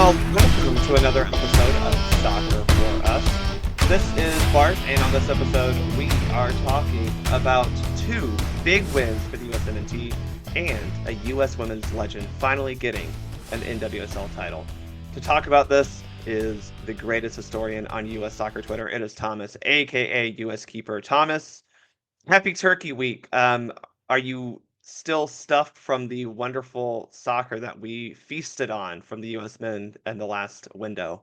Well, welcome to another episode of Soccer for Us. This is Bart, and on this episode, we are talking about two big wins for the USMNT and a U.S. women's legend finally getting an NWSL title. To talk about this is the greatest historian on U.S. soccer Twitter. It is Thomas, aka U.S. Keeper Thomas. Happy Turkey Week. Are you still stuffed from the wonderful soccer that we feasted on from the U.S. men in the last window?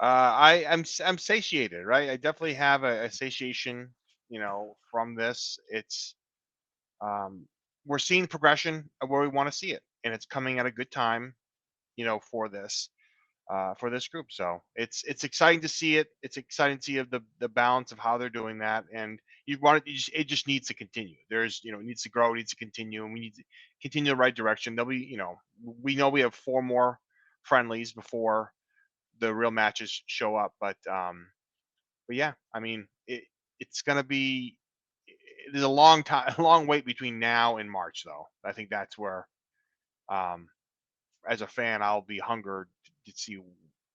I'm satiated, right? I definitely have a satiation, from this. It's um, we're seeing progression of where we want to see it, and it's coming at a good time, for this group. So it's exciting to see it. It's exciting to see the balance of how they're doing that, and it just needs to continue. It needs to grow, it needs to continue, and we need to continue the right direction. We know we have four more friendlies before the real matches show up. But yeah, I mean, it's gonna be there's a long time, a long wait between now and March, though. I think that's where, um, as a fan, I'll be hungered to see,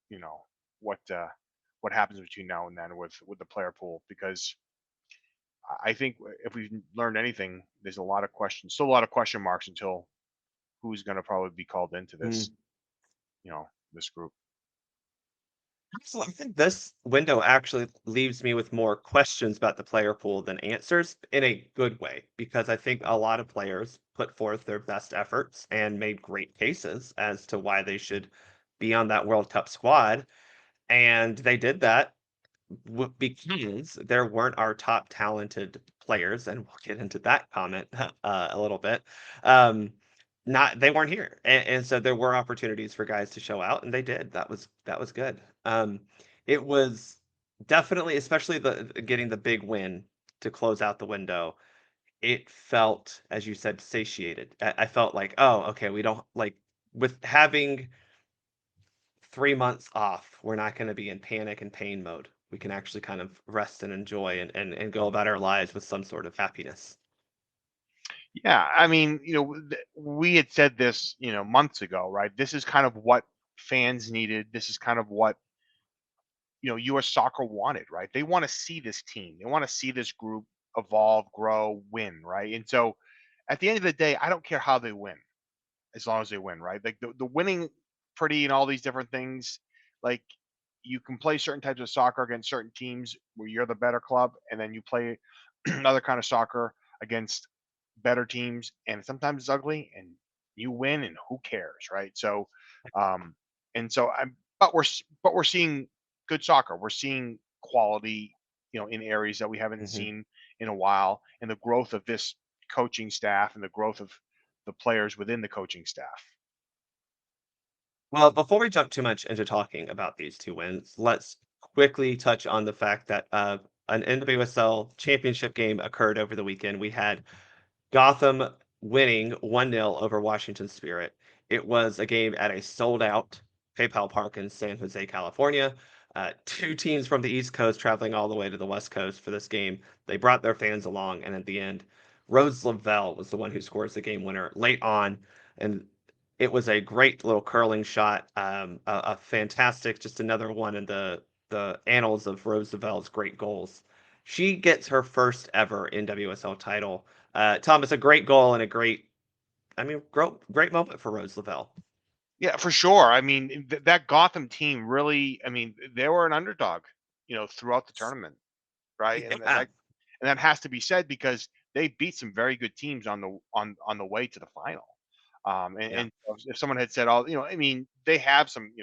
you know, what what happens between now and then with the player pool, because I think if we've learned anything, there's a lot of questions, still a lot of question marks until who's going to probably be called into Mm. this group. So I think this window actually leaves me with more questions about the player pool than answers in a good way, because I think a lot of players put forth their best efforts and made great cases as to why they should be on that World Cup squad. And they did that because there weren't our top talented players, and we'll get into that comment a little bit. Um, not they weren't here, and so there were opportunities for guys to show out, and they did. That was good. It was definitely, especially getting the big win to close out the window. It felt, as you said, satiated. I felt like, oh, okay, we don't like with having 3 months off, we're not going to be in panic and pain mode. We can actually kind of rest and enjoy and go about our lives with some sort of happiness. Yeah, I mean, we had said this, months ago, right? This is kind of what fans needed. This is kind of what, U.S. soccer wanted, right? They want to see this team. They want to see this group evolve, grow, win, right? And so at the end of the day, I don't care how they win, as long as they win, right? Like the winning pretty and all these different things, like you can play certain types of soccer against certain teams where you're the better club, and then you play another kind of soccer against better teams, and sometimes it's ugly and you win, and who cares, right? So um and so I'm but we're seeing good soccer. We're seeing quality, in areas that we haven't Hmm. seen in a while, and the growth of this coaching staff and the growth of the players within the coaching staff. Well, before we jump too much into talking about these two wins, let's quickly touch on the fact that an NWSL championship game occurred over the weekend. We had Gotham winning 1-0 over Washington Spirit. It was a game at a sold out PayPal Park in San Jose, California. Two teams from the East Coast traveling all the way to the West Coast for this game. They brought their fans along, and at the end, Rose Lavelle was the one who scores the game winner late on. And it was a great little curling shot, a fantastic, just another one in the annals of Rose Lavelle's great goals. She gets her first ever NWSL title. Thomas, a great goal and a great, I mean, great moment for Rose Lavelle. Yeah, for sure. I mean, that Gotham team really, I mean, they were an underdog, throughout the tournament, right? And Yeah. that has to be said, because they beat some very good teams on the way to the final. Yeah. And if someone had said, "Oh, I mean, they have some,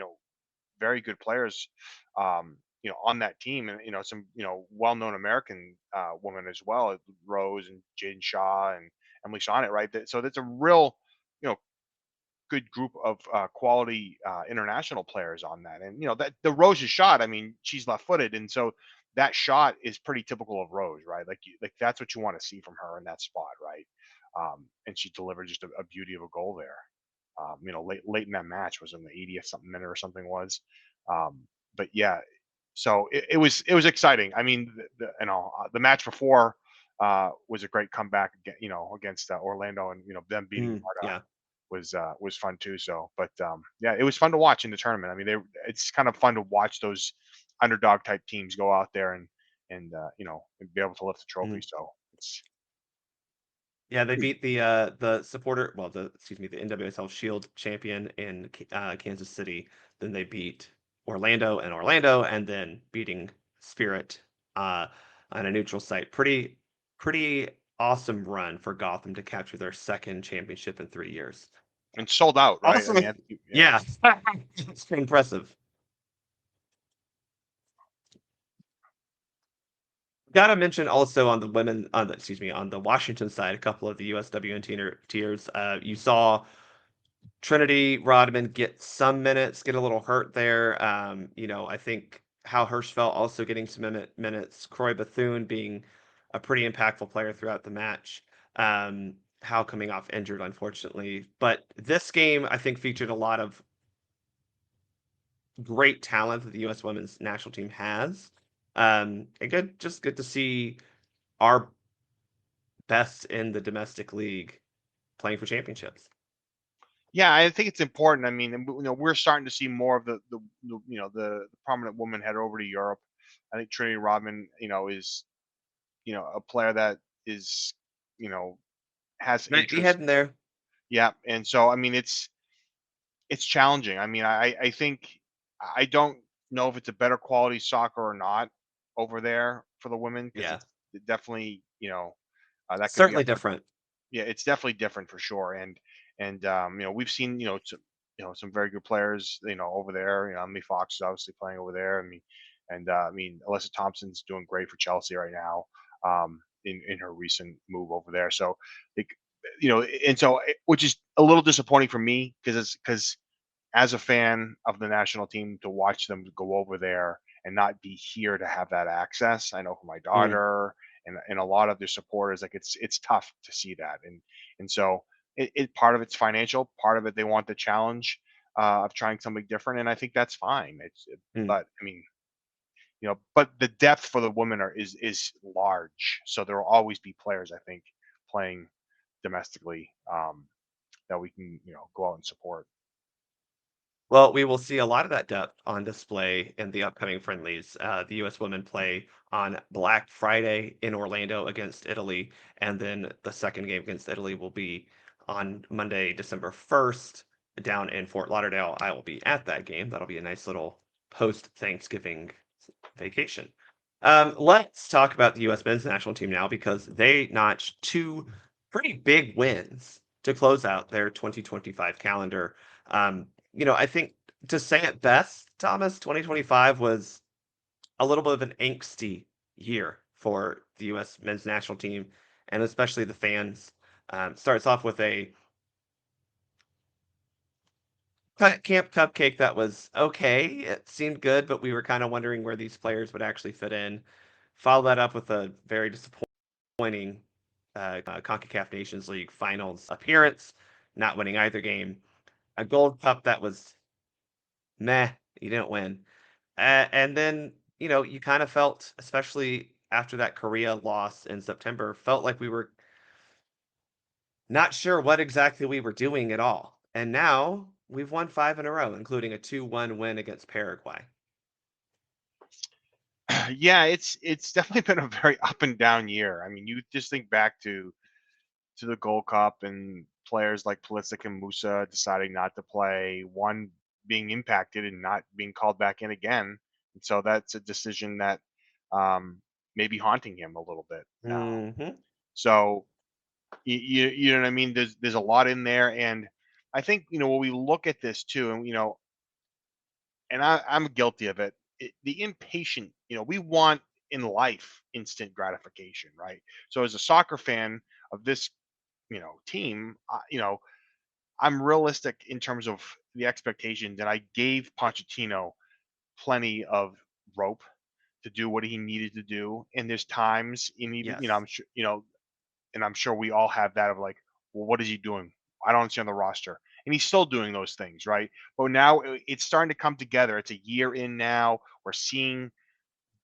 very good players, on that team, and some, well-known American women as well, Rose and Jaden Shaw and Emily Sonnet, right? So that's a real, you know, good group of quality international players on that. And that the Rose's shot, I mean, she's left-footed, and so that shot is pretty typical of Rose, right? Like that's what you want to see from her in that spot, right? And she delivered just a beauty of a goal there. Late in that match, was in the 80th something minute or something was. Um, but yeah, so it was exciting. I mean, the match before was a great comeback, against Orlando, and them beating Mm, Sparta. yeah. was fun too. So, but yeah, it was fun to watch in the tournament. I mean, it's kind of fun to watch those underdog type teams go out there and be able to lift the trophy. Mhm. So it's Yeah, they beat the supporter, well, the excuse me, the NWSL Shield champion in Kansas City. Then they beat Orlando, and then beating Spirit uh, on a neutral site. Pretty awesome run for Gotham to capture their second championship in 3 years. and sold out, right? I Also, mean, yeah. yeah, it's pretty impressive. Gotta mention also on the women on the excuse me on the Washington side, a couple of the USWNT tiers. You saw Trinity Rodman get some minutes, get a little hurt there. I think Hal Hirschfeld also getting some minutes. Croy Bethune being a pretty impactful player throughout the match. Hal coming off injured, unfortunately. But this game, I think, featured a lot of great talent that the U.S. Women's National Team has. Just good to see our best in the domestic league playing for championships. Yeah, I think it's important. I mean, and, we're starting to see more of the prominent woman head over to Europe. I think Trinity Rodman, is a player that is, you know, has Might be interest. heading there. Yeah, and so I mean, it's challenging. I mean, I think I don't know if it's a better quality soccer or not over there for the women because Yeah, it's definitely that could be certainly up for different. yeah, it's definitely different for sure. And we've seen some very good players over there. Emily Fox is obviously playing over there. I mean Alyssa Thompson's doing great for Chelsea right now. In her recent move over there. So like and so which is a little disappointing for me because as a fan of the national team to watch them go over there and not be here to have that access. I know for my Mm. daughter and a lot of their supporters, like it's tough to see that. And so it part of it's financial, part of it they want the challenge of trying something different, and I think that's fine. Mm. But I mean, but the depth for the women is large, so there will always be players I think playing domestically that we can go out and support. Well, we will see a lot of that depth on display in the upcoming friendlies. The U.S. women play on Black Friday in Orlando against Italy, and then the second game against Italy will be on Monday, December 1st, down in Fort Lauderdale. I will be at that game. That'll be a nice little post-Thanksgiving vacation. Let's talk about the U.S. men's national team now because they notched two pretty big wins to close out their 2025 calendar. I think to say it best, Thomas, 2025 was a little bit of an angsty year for the U.S. men's national team, and especially the fans. Starts off with a camp cupcake that was okay. It seemed good, but we were kind of wondering where these players would actually fit in. Follow that up with a very disappointing CONCACAF Nations League finals appearance, not winning either game. A Gold Cup that was meh, you didn't win. And then, you kind of felt, especially after that Korea loss in September, felt like we were not sure what exactly we were doing at all. And now we've won 5 in a row, including a 2-1 win against Paraguay. Yeah, it's definitely been a very up and down year. I mean, you just think back to the Gold Cup and players like Pulisic and Musa deciding not to play, one being impacted and not being called back in again. And so that's a decision that may be haunting him a little bit now. Hmm. So you know what I mean? There's a lot in there, and I think when we look at this too, and I'm guilty of it. The impatient, we want in life instant gratification, right? So as a soccer fan of this, team, I'm realistic in terms of the expectations, and I gave Pochettino plenty of rope to do what he needed to do. And there's times, and even Yes. I'm sure, and I'm sure we all have that of like, well, what is he doing? I don't understand the roster. And he's still doing those things, right? But now it's starting to come together. It's a year in now. We're seeing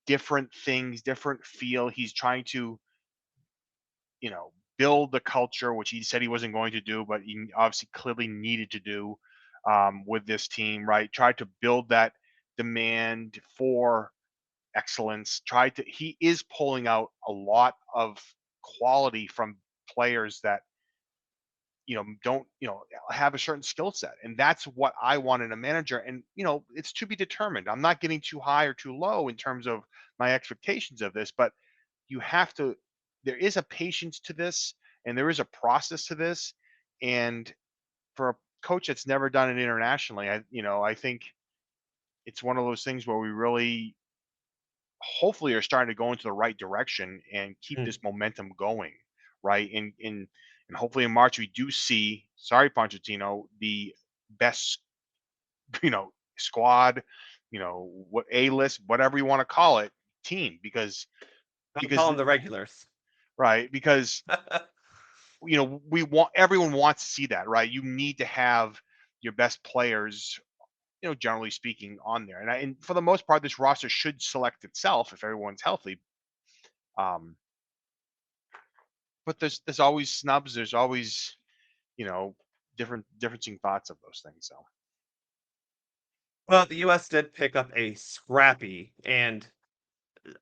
different things, different feel. He's trying to, build the culture, which he said he wasn't going to do, but he obviously clearly needed to do with this team, right? Tried to build that demand for excellence. He is pulling out a lot of quality from players that don't have a certain skill set, and that's what I want in a manager. And it's to be determined. I'm not getting too high or too low in terms of my expectations of this, but you have to there is a patience to this, and there is a process to this. And for a coach that's never done it internationally, I think it's one of those things where we really hopefully are starting to go into the right direction and keep Mm. this momentum going, right? And hopefully in March we do see, sorry Pochettino, the best squad, what A list, whatever you want to call it, team, because I'll call because them the regulars. right, because we want, everyone wants to see that, right? You need to have your best players, generally speaking, on there. And for the most part, this roster should select itself if everyone's healthy. Um, but there's always snubs. There's always you know differencing thoughts of those things. So Well, the US did pick up a scrappy and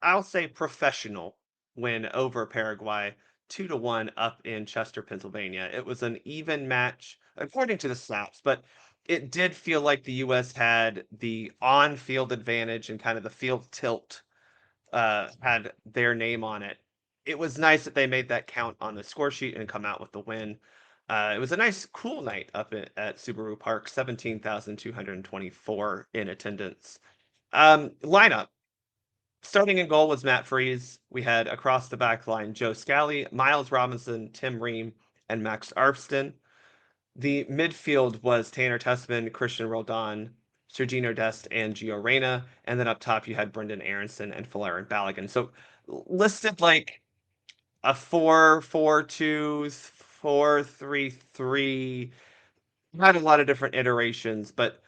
I'll say professional win over Paraguay, 2-1 up in Chester, Pennsylvania. It was an even match according to the snaps, but it did feel like the US had the on-field advantage and kind of the field tilt had their name on it. It was nice that they made that count on the score sheet and come out with the win. It was a nice, cool night up at Subaru Park, 17,224 in attendance. Lineup. Starting in goal was Matt Freese. We had across the back line Joe Scally, Miles Robinson, Tim Ream, and Max Arfston. The midfield was Tanner Tessman, Christian Roldan, Sergino Dest, and Gio Reyna. And then up top, you had Brendan Aronson and Falarin Balogun. So listed like a 4-4-2, 4-3-3. Had a lot of different iterations, but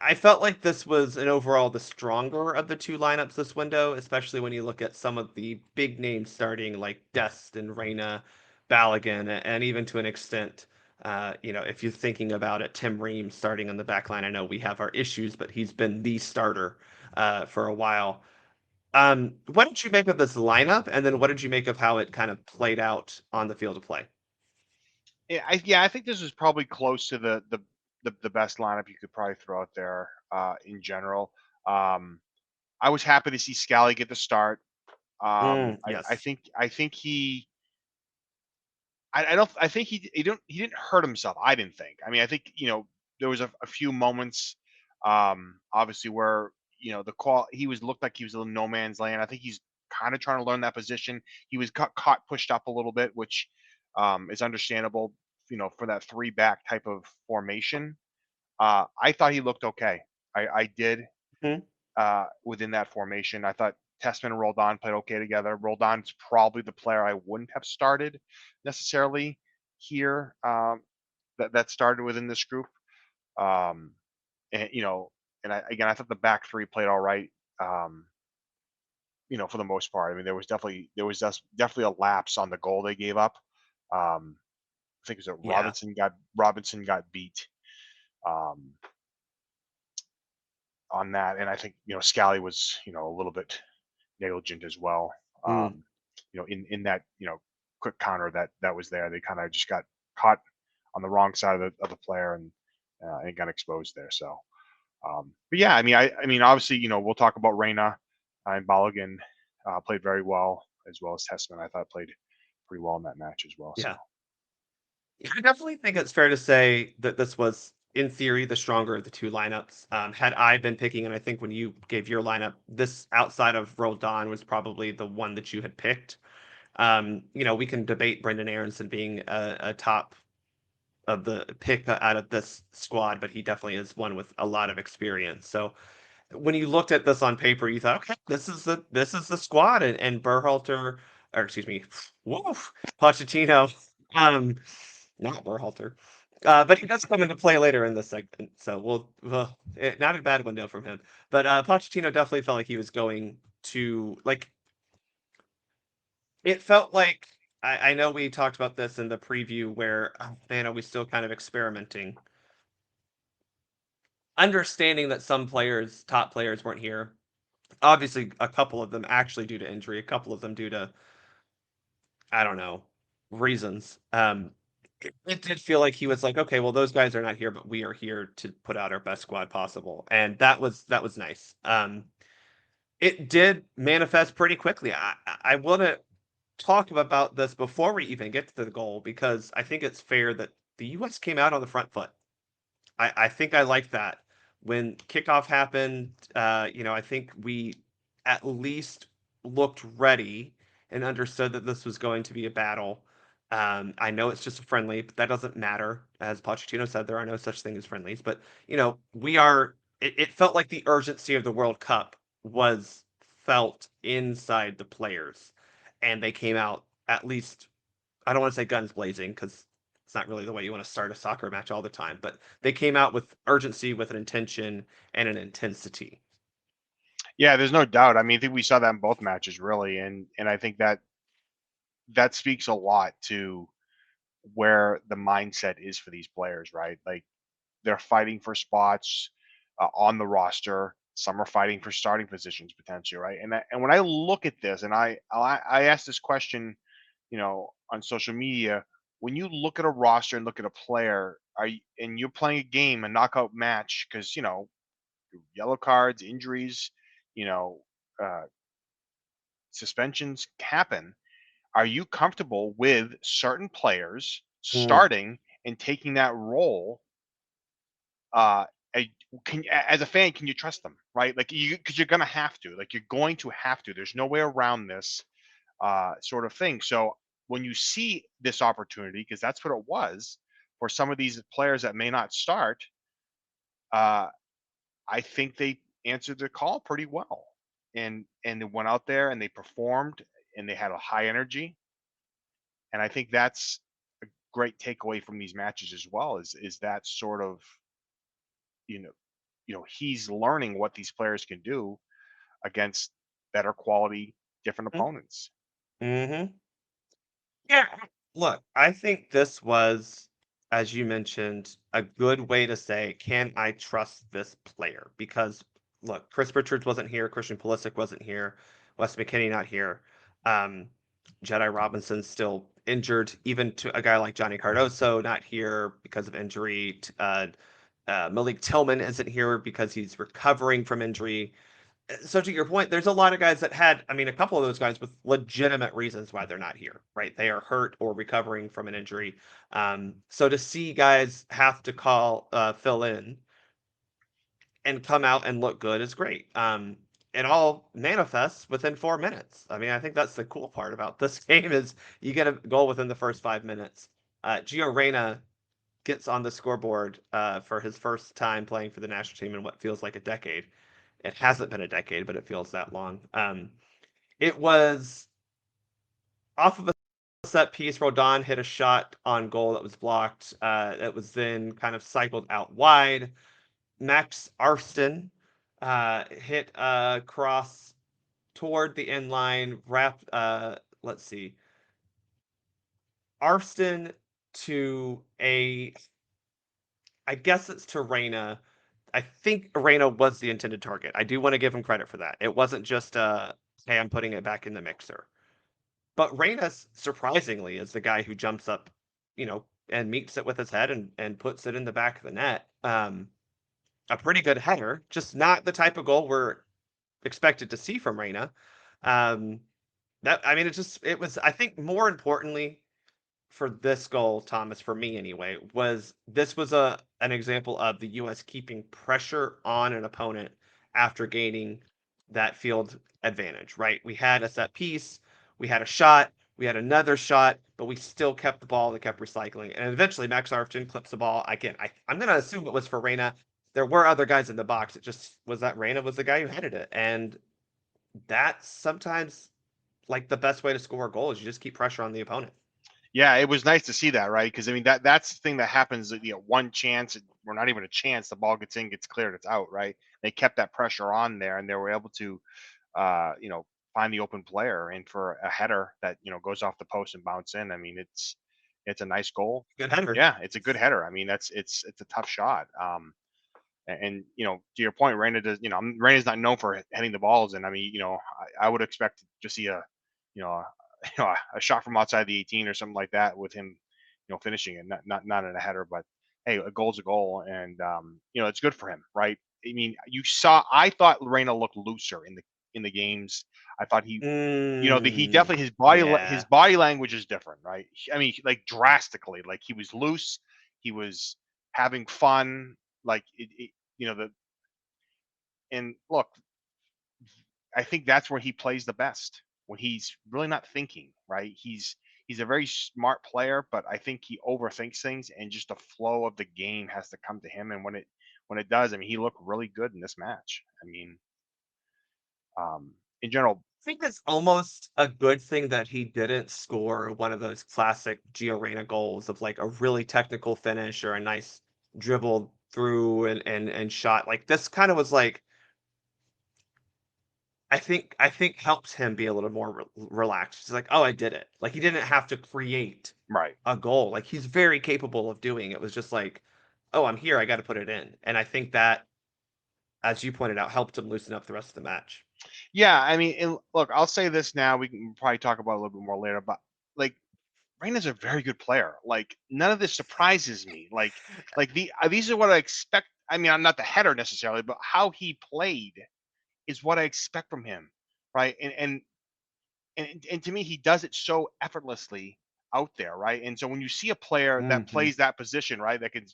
I felt like this was an overall the stronger of the two lineups this window, especially when you look at some of the big names starting like Dest and Reyna, Balogun, and even to an extent, if you're thinking about it, Tim Ream starting on the back line. I know we have our issues, but he's been the starter for a while. What did you make of this lineup, and then what did you make of how it kind of played out on the field of play? I think this is probably close to the best lineup you could probably throw out there in general. I was happy to see Scally get the start. Yes. I think I don't I think he didn't hurt himself. I didn't think. I mean, I think there was a few moments, obviously where the call he was looked like he was in no man's land. I think he's kind of trying to learn that position. He was caught pushed up a little bit, which is understandable. For that three back type of formation. I thought he looked okay. I did Mhm. within that formation. I thought Tessman and Roldan played okay together. Roldan's probably the player I wouldn't have started necessarily here. That started within this group. Um, and I thought the back three played all right. Um, for the most part. I mean, there was definitely a lapse on the goal they gave up. I think it was Yeah. Robinson got beat um, on that, and I think Scally was a little bit negligent as well. Mm, In that quick counter that was there, they kind of just got caught on the wrong side of the player and got exposed there. So, but yeah, I mean, obviously, we'll talk about Reyna and Balogun played very well as Testament. I thought played pretty well in that match as well. So, yeah. Yeah, I definitely think it's fair to say that this was, in theory, the stronger of the two lineups. Had I been picking, and I think when you gave your lineup, this outside of Roldan was probably the one that you had picked. We can debate Brendan Aronson being a top of the pick out of this squad, but he definitely is one with a lot of experience. So when you looked at this on paper, you thought, okay, this is the squad, and Berhalter, or excuse me, woof, Pochettino, um, not Berhalter, but he does come into play later in this segment, so not a bad window from him, but Pochettino definitely felt like he was going to like. It felt like I know we talked about this in the preview where, oh, man, are we still kind of experimenting? Understanding that some players, top players, weren't here. Obviously, a couple of them actually due to injury, a couple of them due to, I don't know, reasons. It did feel like he was like, okay, well, those guys are not here, but we are here to put out our best squad possible, and that was nice. It did manifest pretty quickly. I want to talk about this before we even get to the goal because I think it's fair that the U.S. came out on the front foot. I think I like that. When kickoff happened, I think we at least looked ready and understood that this was going to be a battle. I know it's just a friendly, but that doesn't matter. As Pochettino said, there are no such thing as friendlies. But we are. It felt like the urgency of the World Cup was felt inside the players, and they came out at least. I don't want to say guns blazing because it's not really the way you want to start a soccer match all the time, but they came out with urgency, with an intention, and an intensity. Yeah, there's no doubt. I mean, I think we saw that in both matches, really, and I think that speaks a lot to where the mindset is for these players, right? Like they're fighting for spots on the roster. Some are fighting for starting positions potentially, right? And when I look at this, and I asked this question, on social media, when you look at a roster and look at a player, and you're playing a game, a knockout match, because yellow cards, injuries, you know, uh, suspensions happen. Are you comfortable with certain players Mm, starting and taking that role? Uh, a- as a fan, can you trust them? Right? Like because you're gonna have to. Like you're going to have to. There's no way around this sort of thing. So when you see this opportunity, because that's what it was for some of these players that may not start, uh, I think they answered the call pretty well, and they went out there and they performed and they had a high energy, and I think that's a great takeaway from these matches as well. Is that sort of you know he's learning what these players can do against better quality different opponents. mm-hmm. Yeah. Look, I think this was, as you mentioned, a good way to say, can I trust this player? Because look, Chris Richards wasn't here, Christian Pulisic wasn't here, Wes McKinney not here. Um, Jedi Robinson's still injured, even to a guy like Johnny Cardoso not here because of injury. Malik Tillman isn't here because he's recovering from injury. So to your point, there's a lot of guys that had, I mean, a couple of those guys with legitimate reasons why they're not here, right? They are hurt or recovering from an injury. So to see guys have to fill in and come out and look good is great. It all manifests within 4 minutes. I mean, I think that's the cool part about this game is you get a goal within the first 5 minutes. Gio Reyna gets on the scoreboard for his first time playing for the national team in what feels like a decade. It hasn't been a decade, but it feels that long. It was off of a set piece. Rodon hit a shot on goal that was blocked. It was then kind of cycled out wide. Max Arston hit a cross toward the end line. Wrapped. Let's see. Arston to a. I guess it's to Reyna. I think Reyna was the intended target. I do want to give him credit for that. It wasn't just hey, I'm putting it back in the mixer. But Reyna, surprisingly, is the guy who jumps up, and meets it with his head and puts it in the back of the net. A pretty good header, just not the type of goal we're expected to see from Reyna. Um, that I mean, it was. I think more importantly, for this goal, Thomas, for me anyway, was an example of the U.S. keeping pressure on an opponent after gaining that field advantage. Right? We had a set piece, we had a shot, we had another shot, but we still kept the ball. They kept recycling, and eventually Max Arfton clips the ball. Again, I'm going to assume it was for Reyna. There were other guys in the box. It just was that Reyna was the guy who headed it, and that's sometimes like the best way to score a goal is you just keep pressure on the opponent. Yeah, it was nice to see that, right? Because I mean that's the thing that happens. One chance, or not even a chance, the ball gets in, gets cleared, it's out, right? They kept that pressure on there, and they were able to, uh, you know, find the open player, and for a header that goes off the post and bounce in. I mean, it's a nice goal. Good header. Yeah, it's a good header. I mean, it's a tough shot. And to your point, Reina does. Reina's not known for heading the balls, and I mean, I would expect to see you know, a, a shot from outside the 18 or something like that with him, finishing it, not in a header, but hey, a goal's a goal, and it's good for him, right? I mean, I thought Reina looked looser in the games. I thought he Mm, definitely his yeah. body language is different, right? I mean, like drastically, like he was loose, he was having fun, like the and look, I think that's where he plays the best when he's really not thinking, right? He's a very smart player, but I think he overthinks things, and just the flow of the game has to come to him. And when it does, I mean, he looked really good in this match. I mean, in general, I think it's almost a good thing that he didn't score one of those classic Gio Reyna goals of like a really technical finish or a nice dribble through and shot. Like this kind of was like I think helps him be a little more relaxed. He's like, "Oh, I did it." Like he didn't have to create right? a goal. Like he's very capable of doing it. It was just like, "Oh, I'm here. I got to put it in." And I think that, as you pointed out, helped him loosen up the rest of the match. Yeah, I mean, and look, I'll say this now. We can probably talk about it a little bit more later, but like Reina's a very good player. Like none of this surprises me. These are what I expect. I mean, I'm not the header necessarily, but how he played is what I expect from him, right? And to me, he does it so effortlessly out there, right? And so when you see a player that Mhm. plays that position, right, that can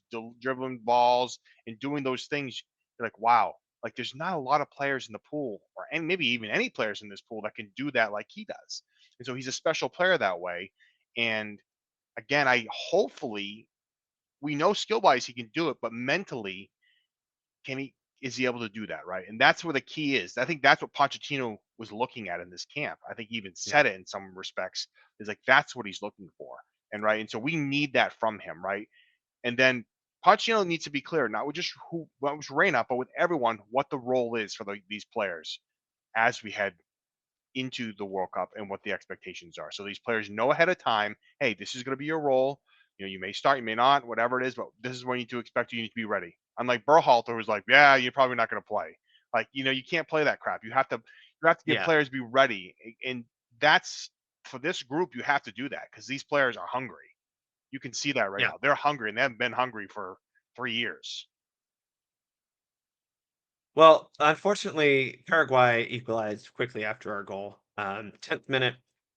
dribbling balls and doing those things, you're like, wow, like there's not a lot of players in the pool, or and maybe even any players in this pool that can do that like he does. And so he's a special player that way. And again, I hopefully we know skill wise he can do it, but mentally can he is he able to do that, right? And that's where the key is. I think that's what Pochettino was looking at in this camp. I think he even Yeah. said it in some respects. Is like that's what he's looking for. And right. And so we need that from him, right? And then Pochettino needs to be clear, not with just who what was Reina, but with everyone, what the role is for these players as we head into the World Cup and what the expectations are. So these players know ahead of time, hey, this is going to be your role. You may start, you may not, whatever it is, but this is what you need to expect. You need to be ready. Unlike Berhalter, who's like, yeah, you're probably not going to play. Like, you can't play that crap. You have to get Yeah. players to be ready, and that's for this group. You have to do that because these players are hungry. You can see that right Yeah. now. They're hungry, and they haven't been hungry for 3 years. Well, unfortunately, Paraguay equalized quickly after our goal. 10th minute,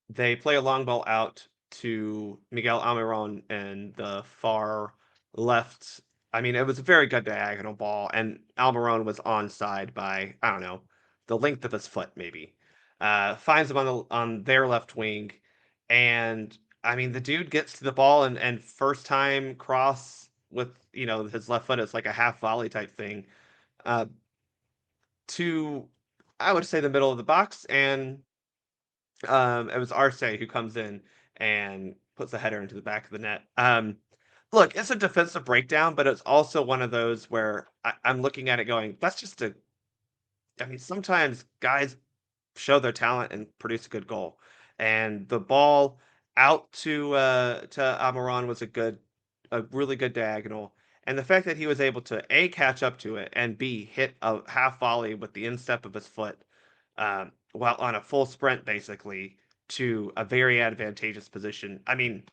they play a long ball out to Miguel Almiron in the far left. I mean, it was a very good diagonal ball, and Almiron was onside by, I don't know, the length of his foot, maybe. Finds him on their left wing, and I mean, the dude gets to the ball and first time cross with his left foot. It's like a half volley type thing. Uh, to, I would say, the middle of the box, and it was Arce who comes in and puts the header into the back of the net. Look, it's a defensive breakdown, but it's also one of those where I'm looking at it going, that's just a. I mean, sometimes guys show their talent and produce a good goal, and the ball out to Amaron was a really good diagonal. And the fact that he was able to A, catch up to it, and B, hit a half volley with the instep of his foot, while on a full sprint, basically, to a very advantageous position. I mean,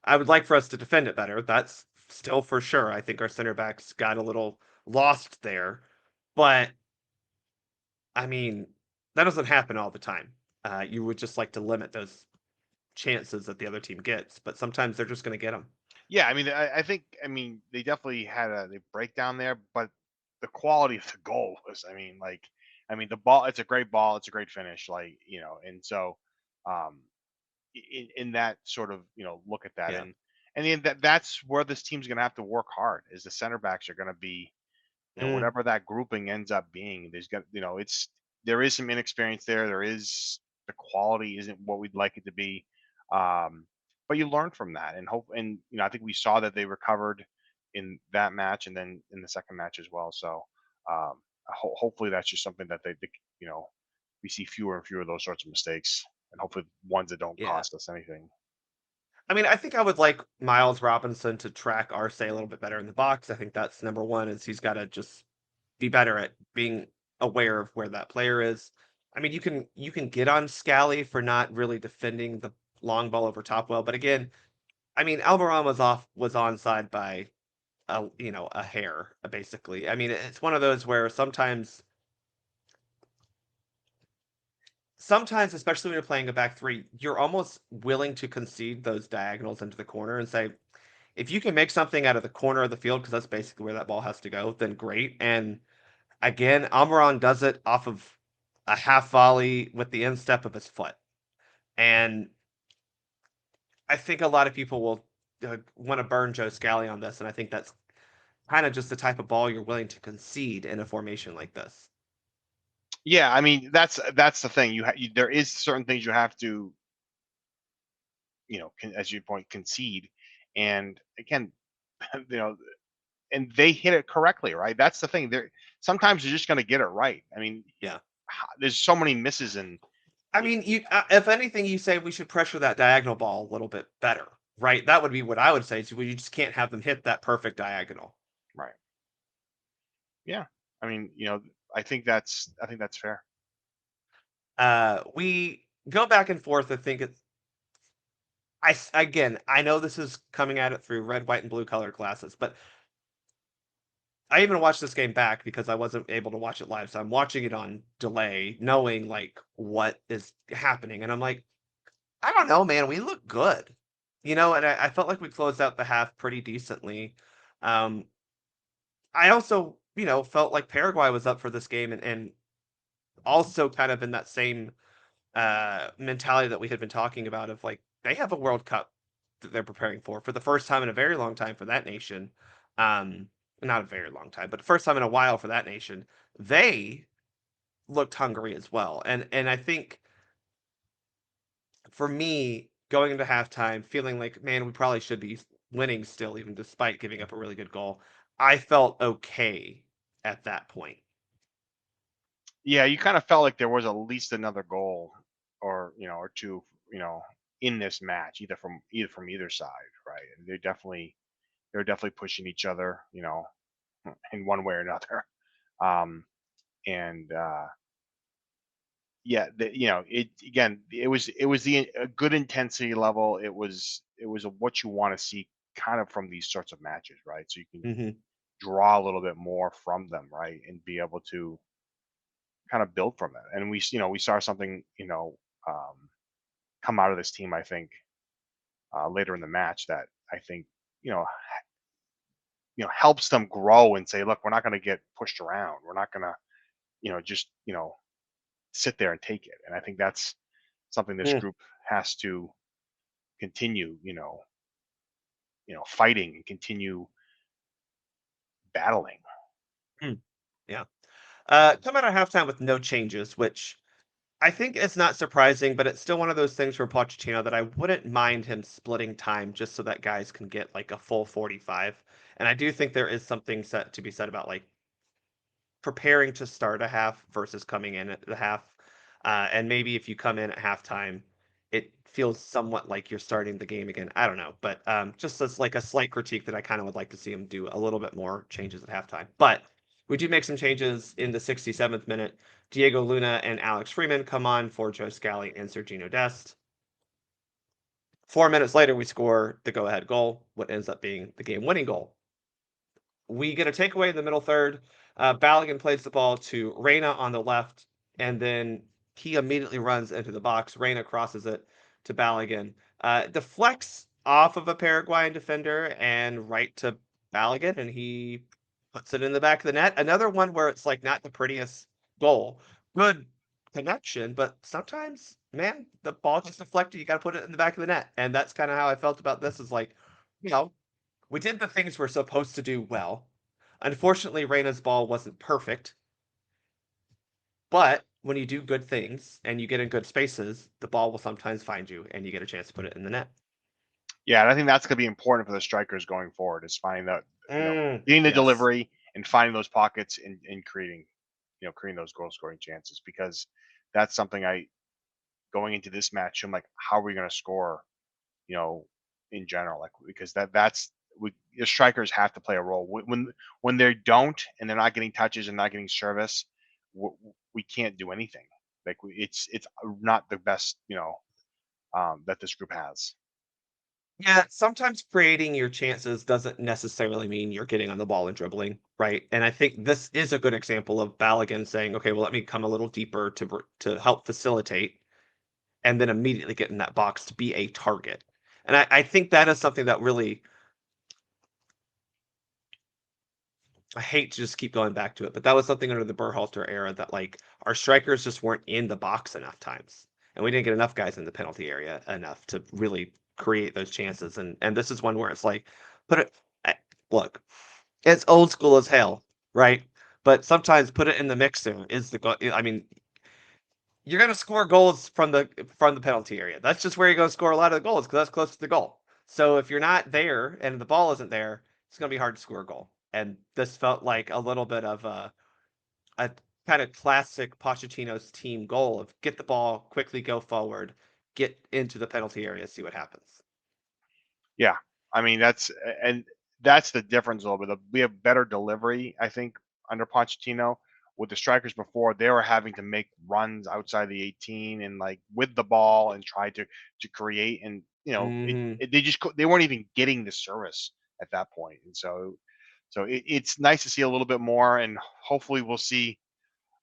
I would like for us to defend it better. That's still for sure. I think our center backs got a little lost there. But, I mean, that doesn't happen all the time. You would just like to limit those chances that the other team gets, but sometimes they're just going to get them. Yeah, I mean, I think, I mean, they definitely had a they breakdown there, but the quality of the goal was, I mean, the ball, it's a great ball, it's a great finish, and so, um, in that sort of, look at that, Yeah. and then that's where this team's going to have to work hard. Is the center backs are going to be, Mm, whatever that grouping ends up being. There is some inexperience there. The quality isn't what we'd like it to be. Um, but you learn from that and hope, and I think we saw that they recovered in that match and then in the second match as well. So hopefully that's just something that they, you know, we see fewer and fewer of those sorts of mistakes, and hopefully ones that don't Yeah. cost us anything. I mean, I think I would like Miles Robinson to track Arce a little bit better in the box. I think that's number one, is he's got to just be better at being aware of where that player is. I mean, you can get on Scally for not really defending the long ball over top well, but again, I mean, Almiron was onside by a hair basically. I mean, it's one of those where sometimes, especially when you're playing a back three, you're almost willing to concede those diagonals into the corner and say, if you can make something out of the corner of the field, because that's basically where that ball has to go, then great. And again, Almiron does it off of a half volley with the instep of his foot. And I think a lot of people will want to burn Joe Scally on this. And I think that's kind of just the type of ball you're willing to concede in a formation like this. Yeah, I mean that's the thing. There is certain things you have to, as you point, concede, and again, you know, and they hit it correctly, right? That's the thing. They're sometimes you're just going to get it right. I mean, Yeah. there's so many misses, and I mean, if anything, you say we should pressure that diagonal ball a little bit better, right? That would be what I would say. So you just can't have them hit that perfect diagonal. right, yeah. I mean, I think that's fair. We go back and forth. I think again, I know this is coming at it through red, white, and blue colored glasses, but I even watched this game back because I wasn't able to watch it live. So I'm watching it on delay, knowing like what is happening. And I'm like, I don't know, man. We look good, and I felt like we closed out the half pretty decently. Um, I also, felt like Paraguay was up for this game and also kind of in that same mentality that we had been talking about of like they have a World Cup that they're preparing for the first time in a very long time for that nation. Um, Not a very long time, but the first time in a while for that nation. They looked hungry as well, and I think for me going into halftime feeling like man we probably should be winning still even despite giving up a really good goal. I felt okay at that point. Yeah, you kind of felt like there was at least another goal, or or two, in this match, either from either side, right? And they're definitely pushing each other, in one way or another. Um, and yeah, it was a good intensity level. It was what you want to see kind of from these sorts of matches, right? So you can Hmm. draw a little bit more from them, right, and be able to kind of build from it. And we saw something, um, come out of this team. I think later in the match that I think you know helps them grow and say, look, we're not going to get pushed around. We're not going to just sit there and take it. And I think that's something this group has to continue, fighting and continue battling. Yeah. Come out of halftime with no changes, which I think is not surprising, but it's still one of those things for Pochettino that I wouldn't mind him splitting time just so that guys can get like a full 45. And I do think there is something set to be said about like preparing to start a half versus coming in at the half. And maybe if you come in at halftime, it feels somewhat like you're starting the game again. I don't know, but just as like a slight critique that I kind of would like to see him do a little bit more changes at halftime. But we do make some changes in the 67th minute. Diego Luna and Alex Freeman come on for Joe Scally and Sergino Dest. 4 minutes later, we score the go-ahead goal, what ends up being the game-winning goal. We get a takeaway in the middle third. Balogun plays the ball to Reyna on the left, and then he immediately runs into the box. Reyna crosses it to Balogun. Deflects off of a Paraguayan defender and right to Balogun, and he puts it in the back of the net. Another one where it's like not the prettiest goal. Good connection, but sometimes, man, the ball gets deflected. You got to put it in the back of the net, and that's kind of how I felt about this. Is like, you know, we did the things we're supposed to do well. Unfortunately, Reyna's ball wasn't perfect, but when you do good things and you get in good spaces, the ball will sometimes find you and you get a chance to put it in the net. Yeah, and I think that's going to be important for the strikers going forward, is finding that, getting the Yes. delivery and finding those pockets and creating those goal scoring chances, because that's something going into this match, I'm like, how are we going to score? You know, in general, like because the strikers have to play a role when they don't and they're not getting touches and not getting service. We can't do anything. Like it's not the best, that this group has. Yeah, sometimes creating your chances doesn't necessarily mean you're getting on the ball and dribbling, right? And I think this is a good example of Balogun saying, "Okay, well, let me come a little deeper to help facilitate, and then immediately get in that box to be a target." And I think that is something that really I hate to just keep going back to it, but that was something under the Berhalter era that like our strikers just weren't in the box enough times, and we didn't get enough guys in the penalty area enough to really create those chances. And this is one where it's like, put it. I- Look, it's old school as hell, right? But sometimes put it in the mixer is the goal. I mean, you're gonna score goals from the penalty area. That's just where you're gonna score a lot of the goals because that's close to the goal. So if you're not there and the ball isn't there, it's gonna be hard to score a goal. And this felt like a little bit of a kind of classic Pochettino's team goal of get the ball, quickly go forward, get into the penalty area, see what happens. Yeah, I mean that's the difference a little bit. We have better delivery, I think, under Pochettino. With the strikers before, they were having to make runs outside the 18 and like with the ball and try to create, and Hmm. they weren't even getting the service at that point. And it's nice to see a little bit more, and hopefully we'll see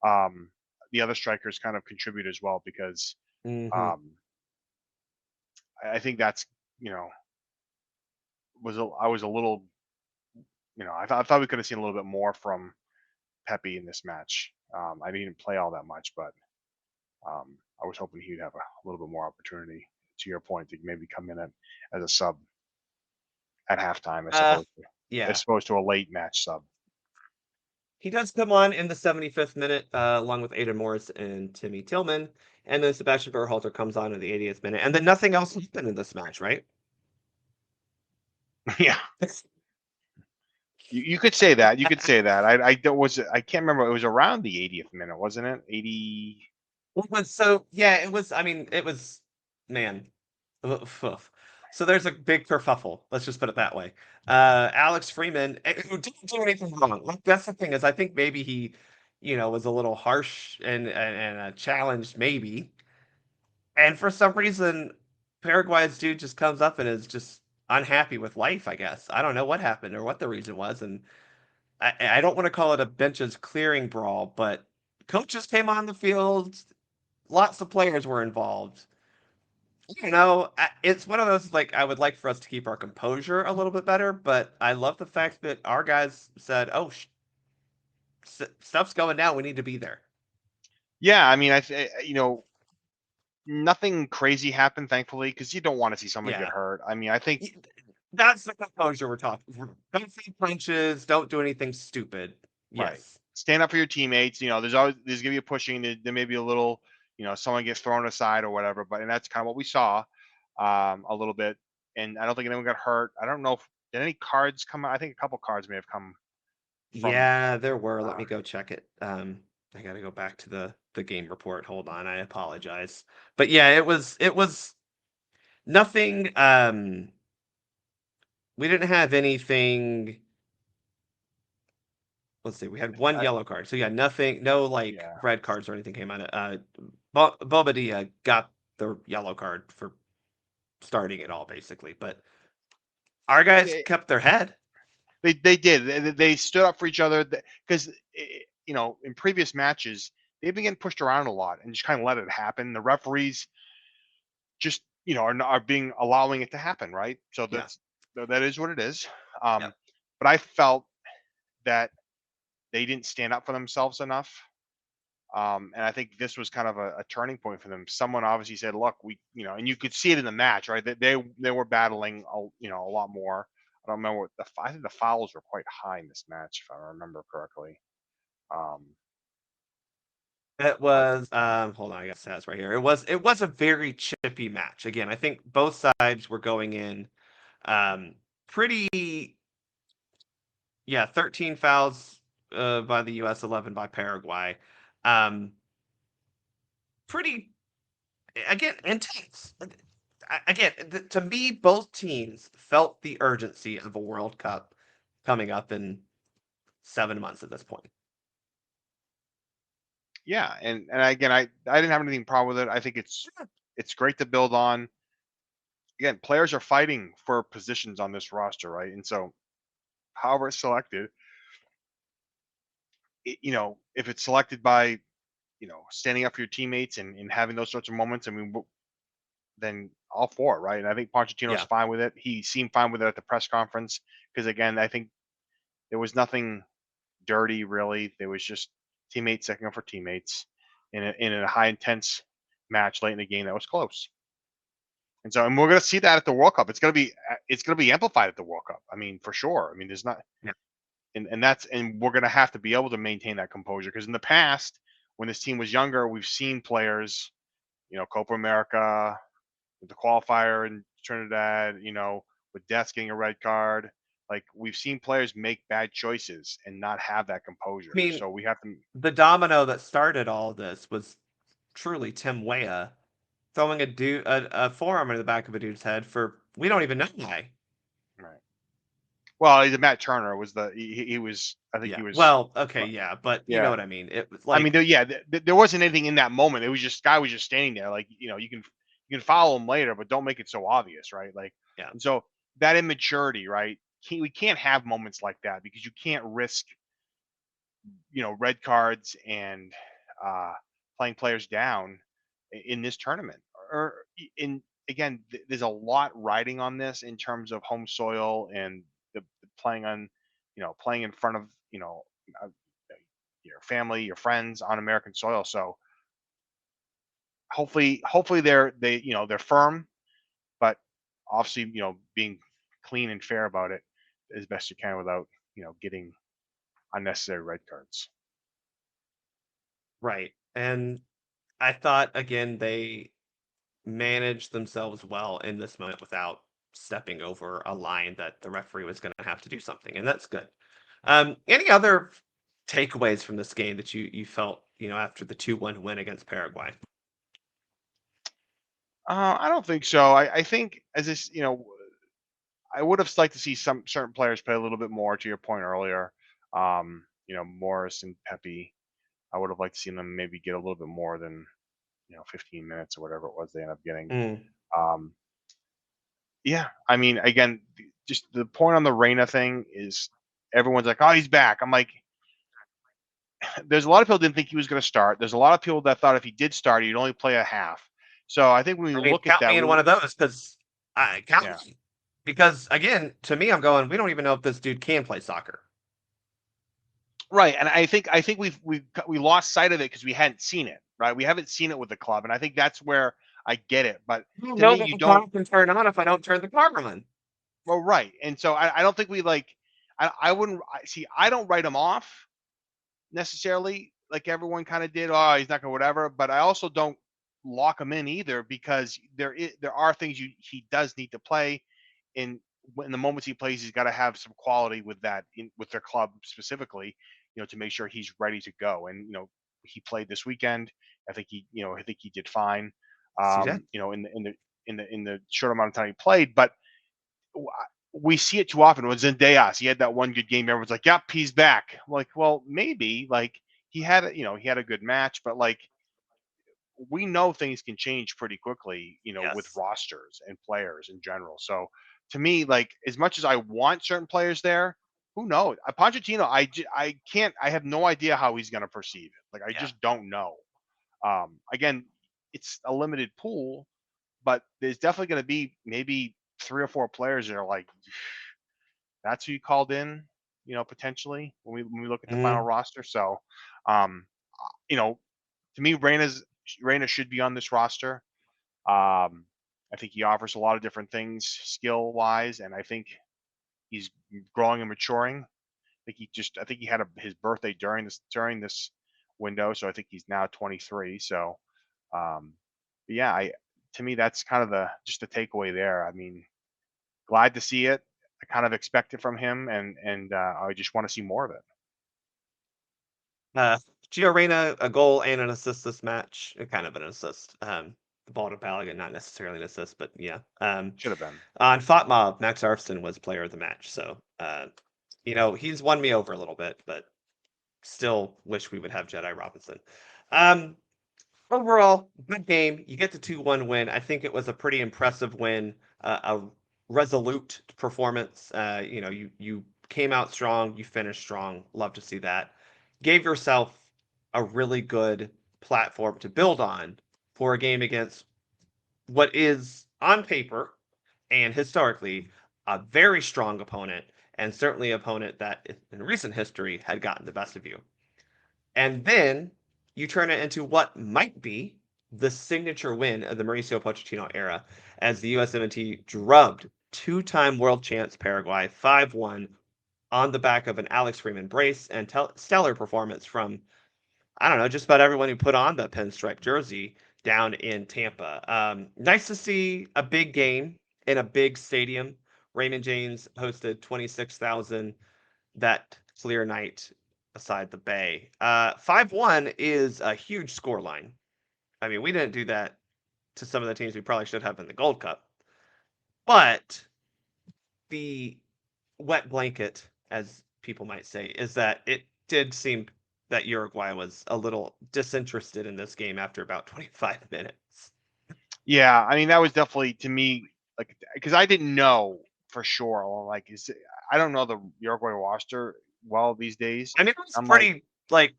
um, the other strikers kind of contribute as well because Hmm. um, I think that's you know I was a little I thought we could have seen a little bit more from Pepe in this match. I didn't play all that much, but I was hoping he'd have a little bit more opportunity. To your point, to maybe come in as a sub at halftime, Uh, yeah. as opposed to a late match sub. He does come on in the 75th minute, along with Aidan Morris and Timmy Tillman, and then Sebastian Berhalter comes on in the 80th minute, and then nothing else happened in this match, right? Yeah, you could say that. You could say that. I don't was I can't remember. It was around the 80th minute, wasn't it? 80. Well, so yeah, it was. I mean, it was man. Oof. So there's a big kerfuffle. Let's just put it that way. Alex Freeman, who didn't do anything wrong. Like that's the thing is, I think maybe he, was a little harsh and challenged maybe, and for some reason, Paraguay's dude just comes up and is just unhappy with life. I guess I don't know what happened or what the reason was, and I don't want to call it a benches clearing brawl, but coaches came on the field. Lots of players were involved. It's one of those like I would like for us to keep our composure a little bit better, but I love the fact that our guys said, "Oh, stuff's going down. We need to be there." Yeah, I mean, nothing crazy happened, thankfully, because you don't want to see someone get Yeah, hurt. I mean, I think Y- that's the composure we're talking. Don't see punches. Don't do anything stupid. right. Yes. Stand up for your teammates. There's gonna be a pushing. There may be a little, someone gets thrown aside or whatever. But and that's kind of what we saw, a little bit. And I don't think anyone got hurt. I don't know if did any cards come out. I think a couple cards may have come from. Yeah, there were. Let Uh, me go check it. I got to go back to the game report. Hold on. I apologize. But yeah, it was nothing. We didn't have anything. Let's see. We had one I, yellow card. So yeah, nothing. No like yeah. red cards or anything came out of. Bobadilla got the yellow card for starting it all, basically. But our guys They, kept their head. they did. They stood up for each other because in previous matches they've been getting pushed around a lot and just kind of let it happen. The referees just are being allowing it to happen, right? So Yeah. that is what it is. Yep. But I felt that they didn't stand up for themselves enough. And I think this was kind of a turning point for them. Someone obviously said, "Look, and you could see it in the match, right? That they were battling, a lot more." I don't remember I think the fouls were quite high in this match, if I remember correctly. Um, It but was hold on, I got stats right here. It was a very chippy match. Again, I think both sides were going in pretty yeah, 13 fouls by the US, 11 by Paraguay. Um pretty, again, intense. Again, to me, both teams felt the urgency of a World Cup coming up in 7 months at this point. Yeah, and again, I didn't have anything problem with it. I think it's great to build on. Again, players are fighting for positions on this roster, right? And so, however it's selected, if it's selected by standing up for your teammates and having those sorts of moments, I mean, then all for it, right? And I think Pochettino's Yeah. fine with it. He seemed fine with it at the press conference because, again, I think there was nothing dirty really. There was just teammates second up for teammates in a high intense match late in the game that was close. And we're going to see that at the World Cup. It's going to be amplified at the World Cup. I mean, for sure. I mean, there's not, Yeah. and we're going to have to be able to maintain that composure because in the past, when this team was younger, we've seen players, Copa America, with the qualifier in Trinidad, with Deaths getting a red card. Like we've seen players make bad choices and not have that I composure. mean, So we have to. the domino that started all this was truly Tim Weah throwing a forearm in the back of a dude's head for we don't even know why. Right. Well, the Matt Turner was he was. I think Yeah. he was. Well, okay, yeah, but you know Yeah. what I mean. It was I mean, like, there wasn't anything in that moment. It was just guy was just standing there, like you can follow him later, but don't make it so obvious, right? Like, yeah, and so that immaturity, right? We can't have moments like that because you can't risk, red cards and uh, playing players down in this tournament. Or in again, there's a lot riding on this in terms of home soil and the playing on, playing in front of uh, your family, your friends on American soil. So hopefully they're firm, but obviously being clean and fair about it as best you can without getting unnecessary red cards. right. And I thought again they managed themselves well in this moment without stepping over a line that the referee was going to have to do something, and that's good. Any other takeaways from this game that you felt after the 2-1 win against Paraguay? I don't think so. I think as this, I would have liked to see some certain players play a little bit more. To your point earlier, Morris and Pepe. I would have liked to see them maybe get a little bit more than 15 minutes or whatever it was they ended up getting. Mm, Um, yeah, I mean, again, just the point on the Reina thing is everyone's like, "Oh, he's back." I'm like, there's a lot of people didn't think he was going to start. There's a lot of people that thought if he did start, he'd only play a half. So I think when we I mean, look at count that, me in one of those because I count yeah, me. Because again, to me, I'm going. We don't even know if this dude can play soccer. right. And I think we lost sight of it because we hadn't seen it, right? We haven't seen it with the club, and I think that's where I get it. But I don't to know me, that you the don't. car can turn on if I don't turn the car on. Well, right. And so I don't think we like. I wouldn't see. I don't write him off necessarily like everyone kind of did. Oh, he's not going to whatever. But I also don't lock him in either because there are things he does need to play. In the moments he plays, he's got to have some quality with that with their club specifically, to make sure he's ready to go. And he played this weekend. I think he did fine. See that? In the short amount of time he played, but we see it too often. When Zendejas, he had that one good game. Everyone's like, "Yep, he's back." I'm like, well, maybe like he had a good match, but like we know things can change pretty quickly, with Yes. rosters and players in general. So to me, like as much as I want certain players there, who knows? Pochettino, I can't. I have no idea how he's going to perceive it. Like I Yeah. just don't know. Again, it's a limited pool, but there's definitely going to be maybe 3 or 4 players that are like, that's who you called in, potentially when we look at the final Mm, roster. So, um, you know, to me, Reina should be on this roster. I think he offers a lot of different things skill wise, and I think he's growing and maturing. I think he had his birthday during this window, so I think he's now 23. So, um, but yeah, to me that's kind of the takeaway there. I mean, glad to see it. I kind of expect it from him, and I just want to see more of it. Gio Reyna, a goal and an assist this match. Kind of an assist. The ball to Balogun, not necessarily an assist, but yeah. Should have been. On FOTMOB, Max Arfston was player of the match. So, he's won me over a little bit, but still wish we would have Jedi Robinson. Overall, good game. You get the 2-1 win. I think it was a pretty impressive win, a resolute performance. You came out strong, you finished strong. Love to see that. Gave yourself a really good platform to build on for a game against what is on paper and historically a very strong opponent, and certainly an opponent that in recent history had gotten the best of you. And then you turn it into what might be the signature win of the Mauricio Pochettino era as the USMNT drubbed two-time world champs Paraguay 5-1 on the back of an Alex Freeman brace and stellar performance from, I don't know, just about everyone who put on the pinstripe jersey down in Tampa. Nice to see a big game in a big stadium. Raymond James hosted 26,000 that clear night aside the Bay. 5-1 is a huge score line. I mean, we didn't do that to some of the teams we probably should have in the Gold Cup. But the wet blanket, as people might say, is that it did seem that Uruguay was a little disinterested in this game after about 25 minutes. Yeah, I mean that was definitely to me like because I didn't know for sure. I don't know the Uruguay roster well these days. I mean, it was I'm pretty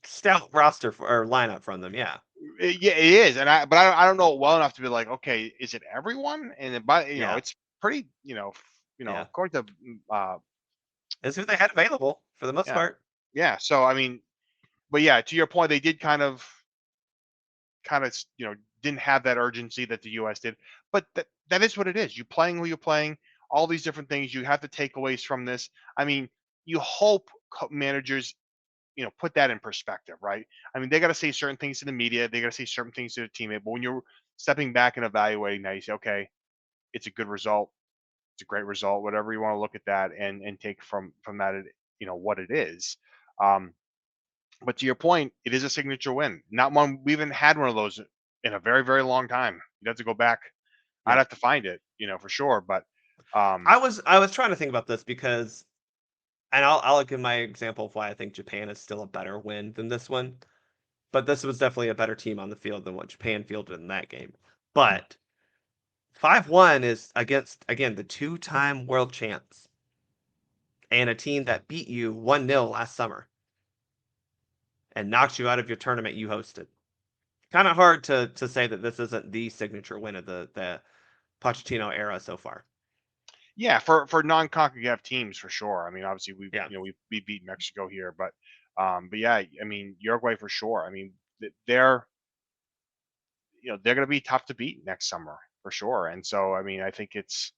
stout roster or lineup from them, yeah. Yeah, it is, but I don't know it well enough to be like, okay, is it everyone? But Yeah. it's pretty, Yeah. according to It's who they had available for the most part. yeah. So I mean, but yeah, to your point, they did kind of, didn't have that urgency that the U.S. did. But that is what it is. You playing who you're playing, all these different things. You have the takeaways from this. I mean, you hope managers, put that in perspective, right? I mean, they got to say certain things to the media. They got to say certain things to the teammate. But when you're stepping back and evaluating that, you say, okay, it's a good result. It's a great result. Whatever you want to look at that and take from that, what it is. But to your point, it is a signature win. Not one we haven't had one of those in a very, very long time. You'd have to go back. I'd Yeah. have to find it, for sure. But I was trying to think about this because, and I'll give my example of why I think Japan is still a better win than this one. But this was definitely a better team on the field than what Japan fielded in that game. But 5-1 is against, again, the two-time world champs and a team that beat you 1-0 last summer and knocked you out of your tournament you hosted. Kind of hard to say that this isn't the signature win of the Pochettino era so far. yeah, for non-CONCACAF teams for sure. I mean, obviously we beat Mexico here, but yeah, I mean Uruguay for sure. I mean they're they're going to be tough to beat next summer for sure. And so I mean I think it's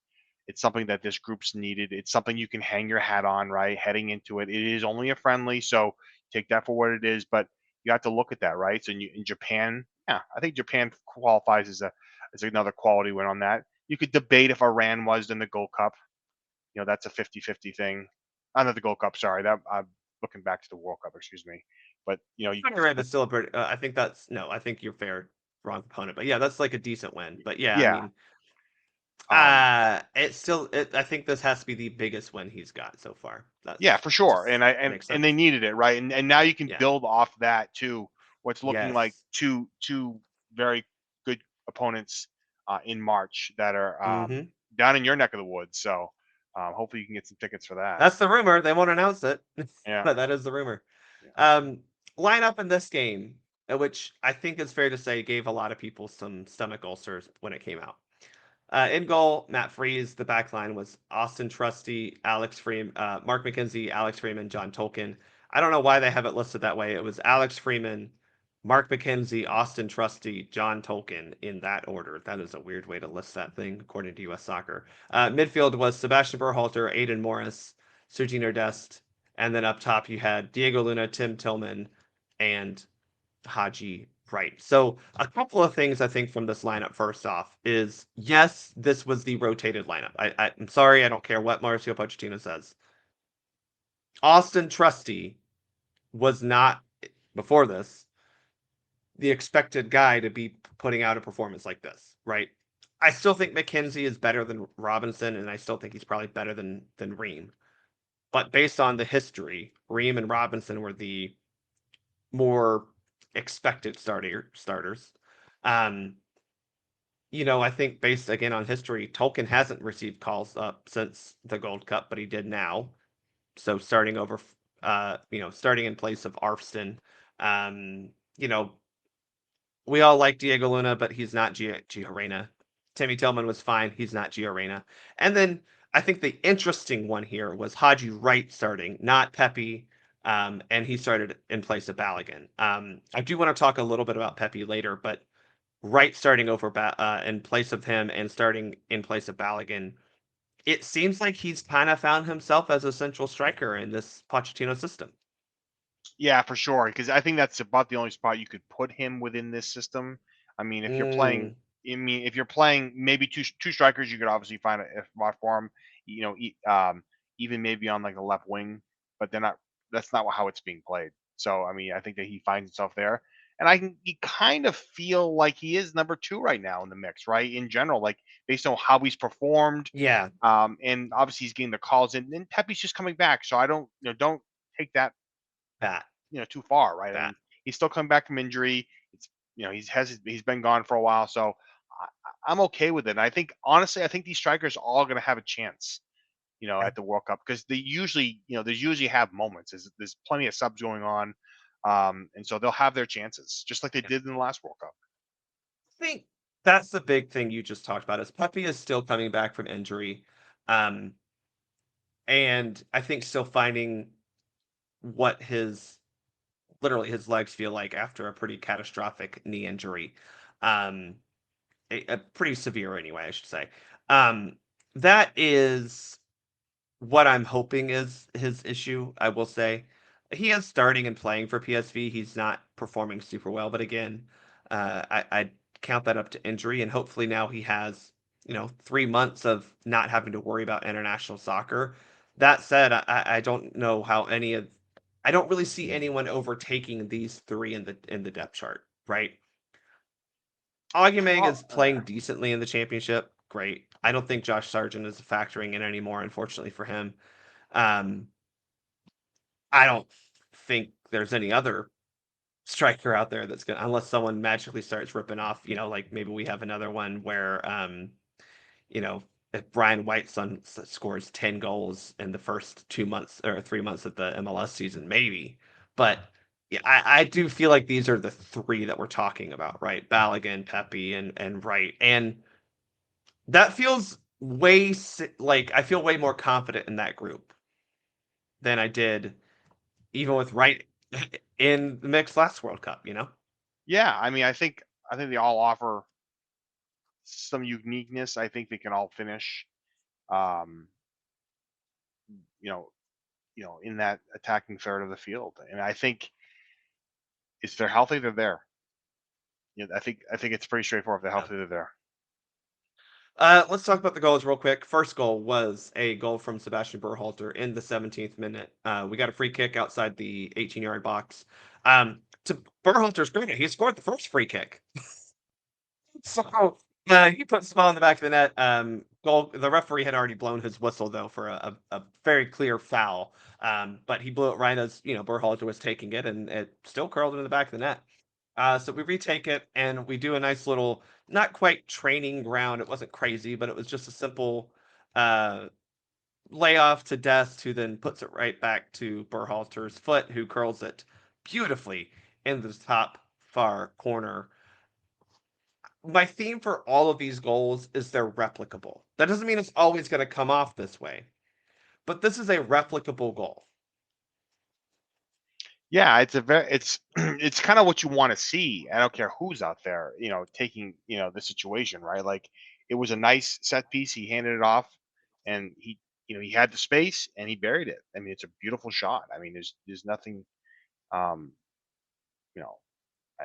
something that this group's needed. It's something you can hang your hat on, right? Heading into it, it is only a friendly, so take that for what it is. But you have to look at that, right? So in Japan, yeah, I think Japan qualifies as another quality win on that. You could debate if Iran was in the Gold Cup. That's a 50-50 thing. Not the Gold Cup, sorry. That I'm looking back to the World Cup, excuse me. But Saudi Arabia is still a pretty. I think that's no. I think you're fair. Wrong opponent, but yeah, that's like a decent win. But yeah, I yeah, mean, it's still. I think this has to be the biggest win he's got so far. yeah, That's for sure. just And makes and they sense. needed it, right? And now you can Yeah. build off that too. What's looking like Yes. two very good opponents in March that are Mm-hmm. down in your neck of the woods. So hopefully you can get some tickets for that. That's the rumor. They won't announce it, Yeah. but that is the rumor. Yeah. Lineup in this game, which I think is fair to say gave a lot of people some stomach ulcers when it came out. In goal, Matt Freeze. The back line was Austin Trusty, Alex Freeman, Mark McKenzie, Alex Freeman, John Tolkien. I don't know why they have it listed that way. It was Alex Freeman, Mark McKenzie, Austin Trusty, John Tolkien in that order. That is a weird way to list that thing, according to U.S. Soccer. Midfield was Sebastian Berhalter, Aidan Morris, Sergino Dest, and then up top you had Diego Luna, Tim Tillman, and Haji Wright. So a couple of things I think from this lineup. First off, is yes, this was the rotated lineup. I'm sorry, I don't care what Mauricio Pochettino says. Austin Trusty was not before this, the expected guy to be putting out a performance like this, right? I still think McKenzie is better than Robinson, and I still think he's probably better than Ream. But based on the history, Ream and Robinson were the more expected starters. Um, I think based again on history, Tolkien hasn't received calls up since the Gold Cup, but he did now. So starting in place of Arfston. Um, you know, we all like Diego Luna, but he's not Gio Reyna. Timmy Tillman was fine. He's not Gio Reyna. And then I think the interesting one here was Haji Wright starting, not Pepe. And he started in place of Balogun. I do want to talk a little bit about Pepe later, but Wright starting in place of him and starting in place of Balogun, it seems like he's kind of found himself as a central striker in this Pochettino system. Yeah, for sure. Because I think that's about the only spot you could put him within this system. I mean, if you're playing, Mm, if you're playing maybe two strikers, you could obviously find a spot for him. Even maybe on like the left wing, but they're not. That's not how it's being played. So I mean, I think that he finds himself there, and you kind of feel like he is number two right now in the mix, right? In general, like based on how he's performed, yeah, and obviously he's getting the calls in. And Pepe's just coming back, so I don't take that that too far, right? I that mean, he's still coming back from injury. It's he's been gone for a while, so I'm okay with it. And I think honestly, I think these strikers are all going to have a chance, at the World Cup because they usually, there's usually have moments. There's plenty of subs going on, and so they'll have their chances, just like they yeah. did in the last World Cup. I think that's the big thing you just talked about is Pepe is still coming back from injury. Um, and I think still finding what his legs feel like after a pretty catastrophic knee injury. Um, a pretty severe anyway, I should say. Um, that is what I'm hoping is his issue, I will say. He is starting and playing for PSV. He's not performing super well, but again, I count that up to injury, and hopefully now he has 3 months of not having to worry about international soccer. That said, I don't know how I don't really see anyone overtaking these three in the depth chart, right? Augumeng Oh, is playing decently in the championship. Great. I don't think Josh Sargent is factoring in anymore, unfortunately for him. Um, I don't think there's any other striker out there that's gonna, unless someone magically starts ripping off, like maybe we have another one where, you know, if Brian Whiteson scores 10 goals in the first 2 months or 3 months of the MLS season, maybe. But yeah, I do feel like these are the three that we're talking about, right? Balogun, Pepe, and Wright. And that feels like I feel way more confident in that group than I did even with Wright in the mix last World Cup. yeah. I mean, I think they all offer some uniqueness. I think they can all finish, um, you know, in that attacking third of the field. And I think if they're healthy, they're there. I think it's pretty straightforward. If they're Yeah. healthy, they're there. Let's talk about the goals real quick. First goal was a goal from Sebastian Berhalter in the 17th minute. We got a free kick outside the 18-yard box. To Berhalter's credit, he scored the first free kick. So he put the ball in the back of the net. Goal. The referee had already blown his whistle though for a very clear foul. But he blew it right as Berhalter was taking it, and it still curled into the back of the net. So we retake it and we do a nice little, not quite training ground. It wasn't crazy, but it was just a simple uh, layoff to Dest, who then puts it right back to Berhalter's foot, who curls it beautifully in the top far corner. My theme for all of these goals is they're replicable. That doesn't mean it's always going to come off this way, but this is a replicable goal. Yeah, it's it's kind of what you want to see. I don't care who's out there, taking the situation, right? Like it was a nice set piece. He handed it off, and he had the space and he buried it. I mean, it's a beautiful shot. I mean, there's nothing, um, you know,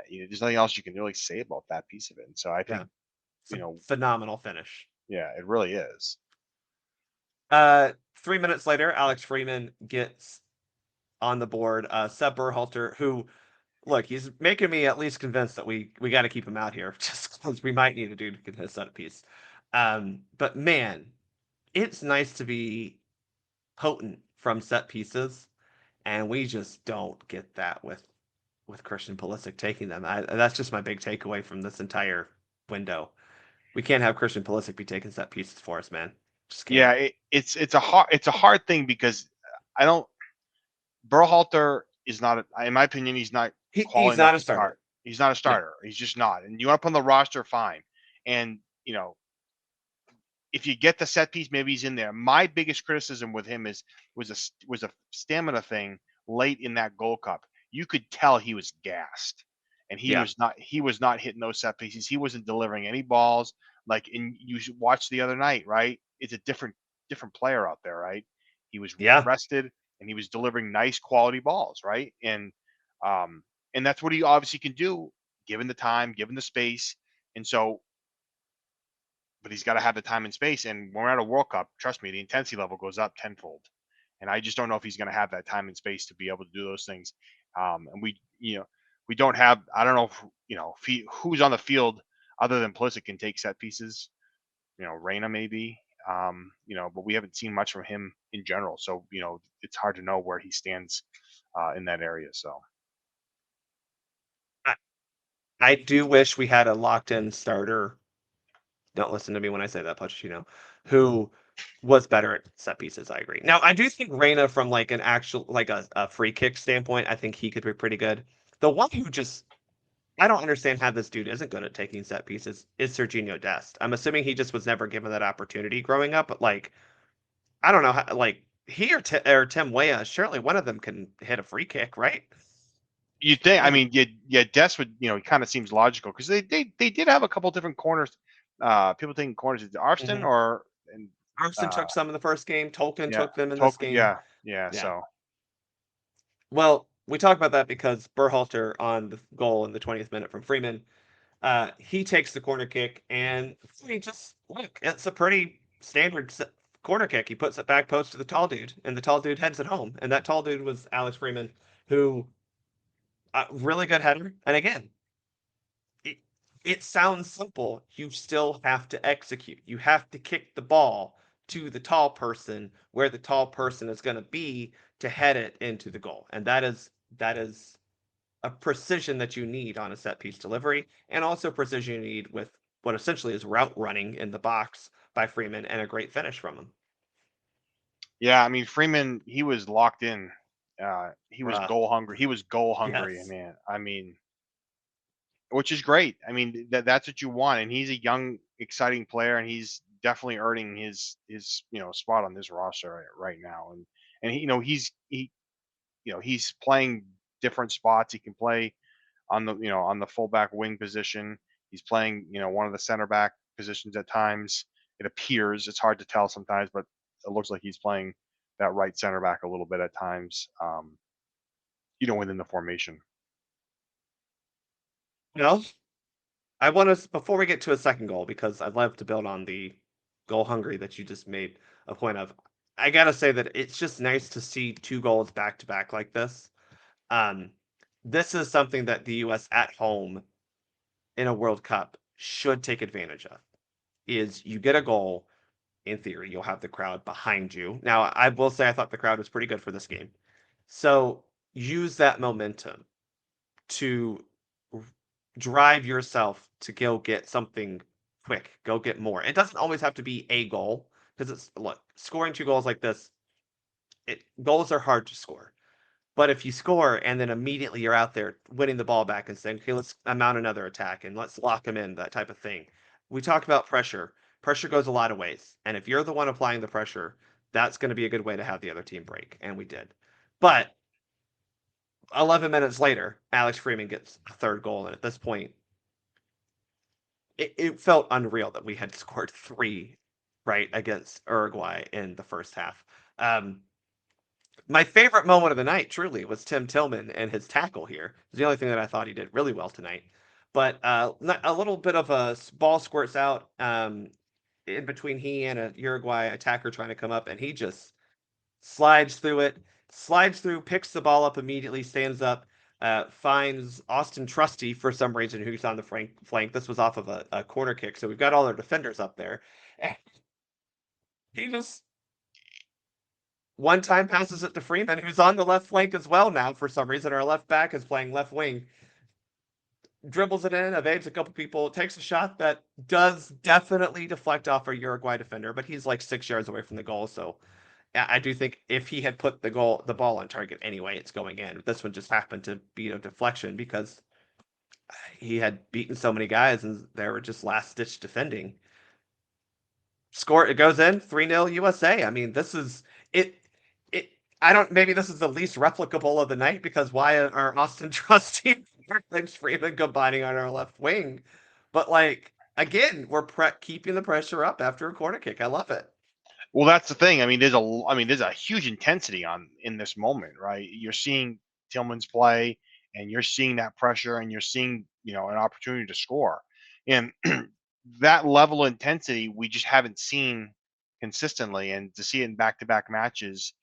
there's nothing else you can really say about that piece of it. And so I Yeah, think, it's a phenomenal finish. yeah, it really is. 3 minutes later, Alex Freeman gets on the board. Seb Berhalter, who Look, he's making me at least convinced that we got to keep him out here, just because we might need a dude who can hit a set piece. But man, it's nice to be potent from set pieces, and we just don't get that with Christian Pulisic taking them. That's just my big takeaway from this entire window. We can't have Christian Pulisic be taking set pieces for us, man. Just can't. Yeah, it's a hard thing because I don't. Berhalter is not, in my opinion, he's not He's quality enough not a to start. starter. He's not a No. starter. He's just not. And you want to put him on the roster, fine. And if you get the set piece, maybe he's in there. My biggest criticism with him was a stamina thing late in that Gold Cup. You could tell he was gassed, and he Yeah. was not hitting those set pieces. He wasn't delivering any balls. Like, and you should watch the other night, right? It's a different player out there, right? He was Yeah. rested and he was delivering nice quality balls, right? Um, and that's what he obviously can do, given the time, given the space. And so, but he's got to have the time and space. And when we're at a World Cup, trust me, the intensity level goes up tenfold. And I just don't know if he's going to have that time and space to be able to do those things. And we don't have. I don't know if who's on the field other than Pulisic can take set pieces. Reina maybe. But we haven't seen much from him in general. So it's hard to know where he stands in that area. So I, I do wish we had a locked in starter. Don't listen to me when I say that, Pochettino, who was better at set pieces. I agree. Now, I do think Reina, from like an actual, like a free kick standpoint, I think he could be pretty good. The one who just, I don't understand how this dude isn't good at taking set pieces is Serginho Dest. I'm assuming he just was never given that opportunity growing up, but like, I don't know how, like, he or Tim Weah, surely one of them can hit a free kick, right? you think? I Like, mean, yeah, Des would. It kind of seems logical because they did have a couple different corners. People taking corners. Is it Arston mhm. or and Armstead uh, took some in the first game. Tolkien yeah, took them in this Tolkien. game. Yeah, yeah. Yeah. So Well, we talk about that because Berhalter on the goal in the 20th minute from Freeman, he takes the corner kick, and he just look. It's a pretty standard corner kick. He puts it back post to the tall dude, and the tall dude heads it home. And that tall dude was Alex Freeman, who really good header. And again, it, it sounds simple. You still have to execute. You have to kick the ball to the tall person where the tall person is going to be to head it into the goal. And that is a precision that you need on a set piece delivery, and also precision you need with what essentially is route running in the box by Freeman and a great finish from him. yeah, I mean Freeman, he was locked in. He was Bruh. goal hungry. He was goal hungry, Yes. man. I mean, which is great. I mean, that's what you want. And he's a young, exciting player, and he's definitely earning his spot on this roster right now. And he's playing different spots. He can play on the fullback wing position. He's playing one of the center back positions at times. It appears, it's hard to tell sometimes, but it looks like he's playing that right center back a little bit at times. Within the formation. Well, I want to before we get to a second goal, because I'd love to build on the goal hungry that you just made a point of. I gotta say that it's just nice to see two goals back to back like this. Um, this is something that the U.S. at home in a World Cup should take advantage of. Is you get a goal, in theory, you'll have the crowd behind you. Now, I will say I thought the crowd was pretty good for this game. So use that momentum to drive yourself to go get something quick, go get more. It doesn't always have to be a goal, because it's look, scoring two goals like this, goals are hard to score. But if you score and then immediately you're out there winning the ball back and saying, okay, let's mount another attack and let's lock them in, that type of thing. We talked about pressure. Pressure goes a lot of ways. And if you're the one applying the pressure, that's going to be a good way to have the other team break. And we did. But 11 minutes later, Alex Freeman gets a third goal. And at this point, it felt unreal that we had scored three, right, against Uruguay in the first half. My favorite moment of the night, truly, was Tim Tillman and his tackle here. It's the only thing that I thought he did really well tonight. But a little bit of a ball squirts out in between he and a Uruguay attacker trying to come up, and he just slides through it, slides through, picks the ball up immediately, stands up. finds Austin Trusty for some reason, who's on the flank. This was off of a corner kick, so we've got all our defenders up there. And he just one time passes it to Freeman, who's on the left flank as well now for some reason. Our left back is playing left wing. Dribbles it in, evades a couple people, takes a shot that does definitely deflect off a Uruguay defender, but he's like 6 yards away from the goal. So I do think if he had put the ball on target anyway, it's going in. This one just happened to be a deflection because he had beaten so many guys and they were just last ditch defending. Score, it goes in 3-0 USA. I mean, this is it. It. I don't. Maybe this is the least replicable of the night because why are Austin Trusty and Freeman combining on our left wing? But like again, we're keeping the pressure up after a corner kick. I love it. Well, that's the thing. I mean, there's a huge intensity in this moment, right? You're seeing Tillman's play, and you're seeing that pressure, and you're seeing an opportunity to score, and that level of intensity we just haven't seen consistently, and to see it in back-to-back matches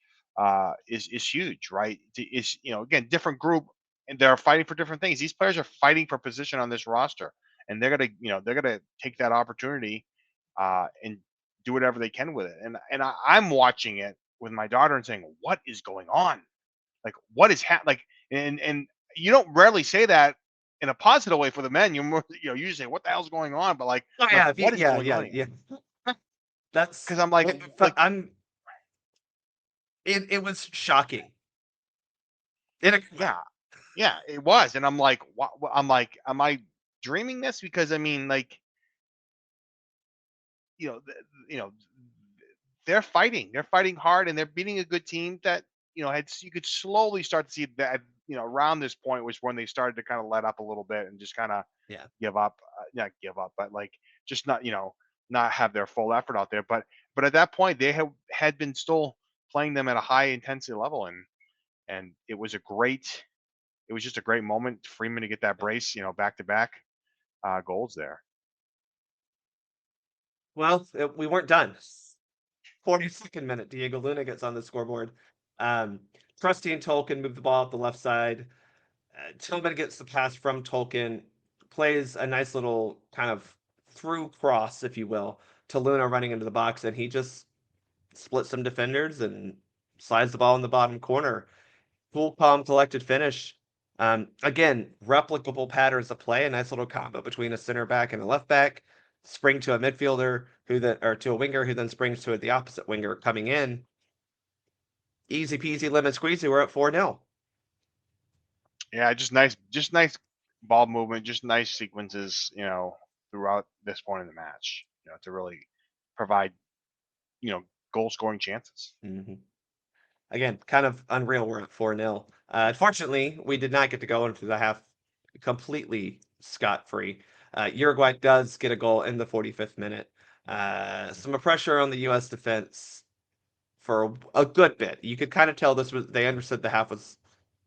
is huge, right? Is again, different group, and they're fighting for different things. These players are fighting for position on this roster, and they're gonna take that opportunity and do whatever they can with it. And I'm watching it with my daughter and saying, "What is going on? Like, what is like?" And you don't rarely say that in a positive way for the men. You're more, you say, "What the hell's going on?" But Oh like yeah, what is yeah, going yeah, on yeah. here? That's Because I'm like, I'm. It was shocking. In a yeah, yeah, it was, and I'm like, what? I'm like, am I dreaming this? Because I mean, like, you know, th- you know, they're fighting. They're fighting hard, and they're beating a good team that had you could slowly start to see that around this point was when they started to kind of let up a little bit and just kind of yeah. give up, not give up, but like just not not have their full effort out there. But at that point, they had been still playing them at a high intensity level, and it was just a great moment. Freeman to get that brace, back to back goals there. Well, we weren't done. 42nd minute, Diego Luna gets on the scoreboard. Um, Trusty and Tolkien move the ball up the left side. Tillman gets the pass from Tolkien, plays a nice little kind of through cross, if you will, to Luna running into the box, and he just splits some defenders and slides the ball in the bottom corner. Cool, calm, collected finish. Again, replicable patterns of play. A nice little combo between a center back and a left back. Spring to a midfielder who then, or to a winger who then springs to the opposite winger coming in. Easy peasy lemon squeezy. We're at 4-0. Yeah, just nice ball movement, just nice sequences, throughout this point in the match, to really provide, you know, goal scoring chances. Mm-hmm. Again, kind of unreal. We're at 4-0. Unfortunately, we did not get to go into the half completely scot free. Uruguay does get a goal in the 45th minute. Some pressure on the U.S. defense for a good bit. You could kind of tell they understood the half was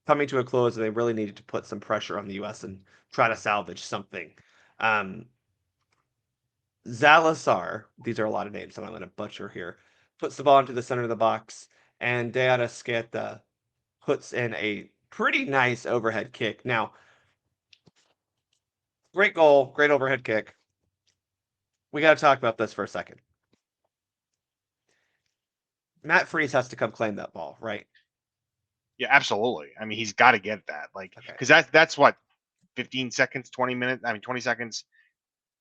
coming to a close and they really needed to put some pressure on the U.S. and try to salvage something. Um, Zalazar, these are a lot of names that I'm going to butcher here, puts the ball into the center of the box, and Deada Sketa puts in a pretty nice overhead kick. Now, great goal, great overhead kick. We got to talk about this for a second. Matt Freese has to come claim that ball, right? Yeah, absolutely. I mean, he's got to get that, like, Okay. because that's what 15 seconds, 20 minutes. I mean, 20 seconds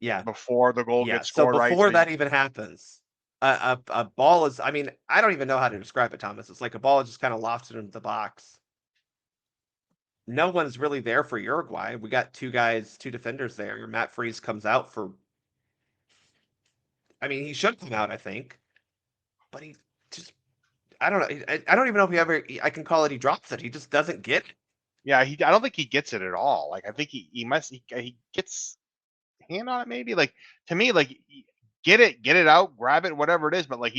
Yeah. before the goal Yeah. gets So scored, right? before So that even happens, a ball is, I mean, I don't even know how to describe it, Thomas. It's like a ball is just kind of lofted into the box. No one's really there for Uruguay. We got two defenders there. Matt Freese comes out for, I mean, he should come out, I think, but he just, I don't know. I don't even know if I can call it, he drops it. He just doesn't get it. yeah, I don't think he gets it at all. Like, I think he gets hand on it, maybe. Like, to me, like, get it out, grab it, whatever it is. But like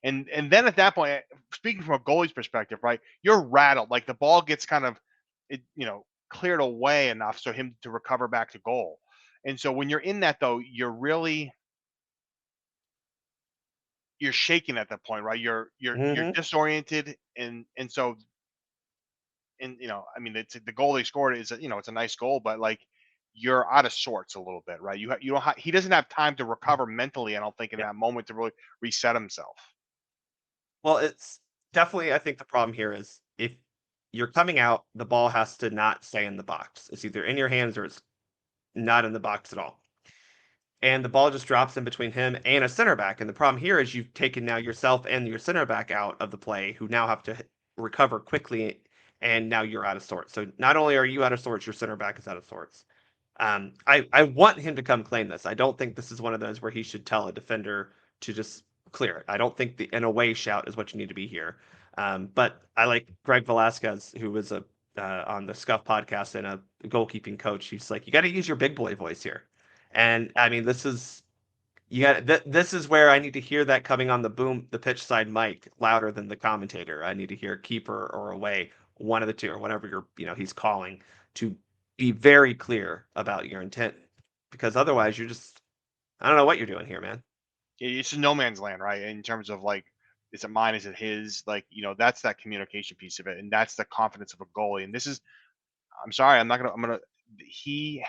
and then at that point, speaking from a goalie's perspective, right, you're rattled. Like, the ball gets kind of cleared away enough so him to recover back to goal. And so when you're in that, though, you're shaking at that point, right? You're Mm-hmm. disoriented, and so and I mean, the goal they scored is it's a nice goal, but like you're out of sorts a little bit, right? You don't he doesn't have time to recover mentally. I don't think in Yeah. that moment to really reset himself. Well, it's definitely, I think the problem here is if you're coming out, the ball has to not stay in the box. It's either in your hands or it's not in the box at all. And the ball just drops in between him and a center back. And the problem here is you've taken now yourself and your center back out of the play, who now have to recover quickly, and now you're out of sorts. So not only are you out of sorts, your center back is out of sorts. I want him to come claim this. I don't think this is one of those where he should tell a defender to just clear it. I don't think the an away shout is what you need to be here. But I like Greg Velasquez, who was a on the Scuff podcast and a goalkeeping coach. He's like, you got to use your big boy voice here. And I mean, this is you got this is where I need to hear that coming on the pitch side mic louder than the commentator. I need to hear keeper or away, one of the two, or whatever he's calling, to be very clear about your intent, because otherwise you're just I don't know what you're doing here, man. It's no man's land, right? In terms of like, is it mine? Is it his? Like, that's that communication piece of it, and that's the confidence of a goalie. And this is, I'm sorry, I'm not gonna, I'm gonna. He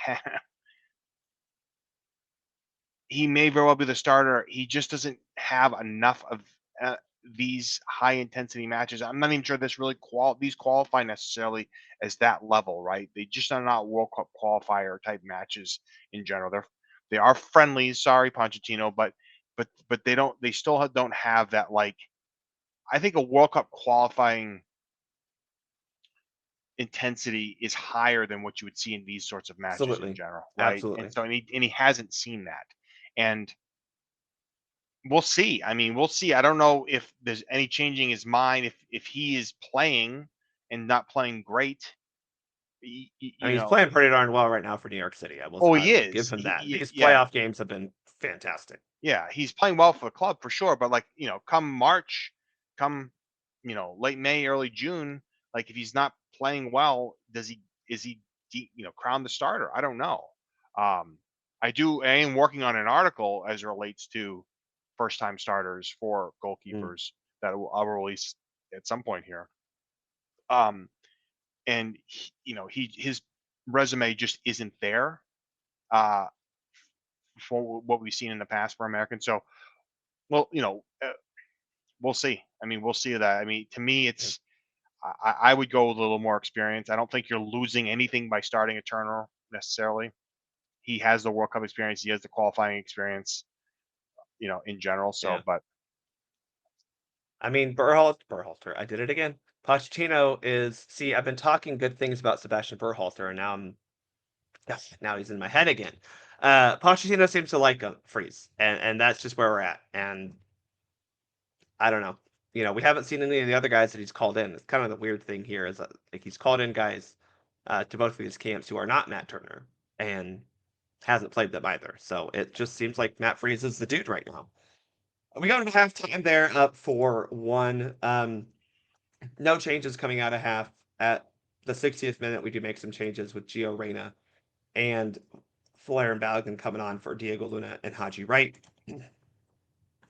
he may very well be the starter. He just doesn't have enough of uh, these high intensity matches. I'm not even sure this really these qualify necessarily as that level, right? They just are not World Cup qualifier type matches in general. They are friendlies. Sorry, Pochettino, but they still don't have that, like, I think a World Cup qualifying intensity is higher than what you would see in these sorts of matches in Absolutely, general, right? And absolutely. so and he hasn't seen that. And we'll see. I mean, we'll see. I don't know if there's any changing his mind if he is playing and not playing great. I mean, he's playing pretty darn well right now for New York City. Oh, I he will give is. him that. These Yeah, playoff games have been fantastic. yeah, he's playing well for the club for sure. But like, come March, come late May, early June, like if he's not playing well, is he crowned the starter? I don't know. Um, I am working on an article as it relates to first time starters for Mm, goalkeepers that I'll release at some point here. Um, and his resume just isn't there uh, for what we've seen in the past for Americans. So, well, we'll see. I mean, we'll see that. I mean, to me, yeah. I would go with a little more experience. I don't think you're losing anything by starting a Turner necessarily. He has the World Cup experience. He has the qualifying experience, in general. So, Yeah. but I mean, Berhalter. I did it again. Pochettino is. See, I've been talking good things about Sebastian Berhalter, and now he's in my head again. Pochettino seems to like Freeze, and that's just where we're at. And I don't know. We haven't seen any of the other guys that he's called in. It's kind of the weird thing here is that, like, he's called in guys to both of these camps who are not Matt Turner and hasn't played them either. So it just seems like Matt Freeze is the dude right now. We go to halftime there, up for one. No changes coming out of half. At the 60th minute, we do make some changes with Gio Reyna and Flair and Balogun coming on for Diego Luna and Haji Wright.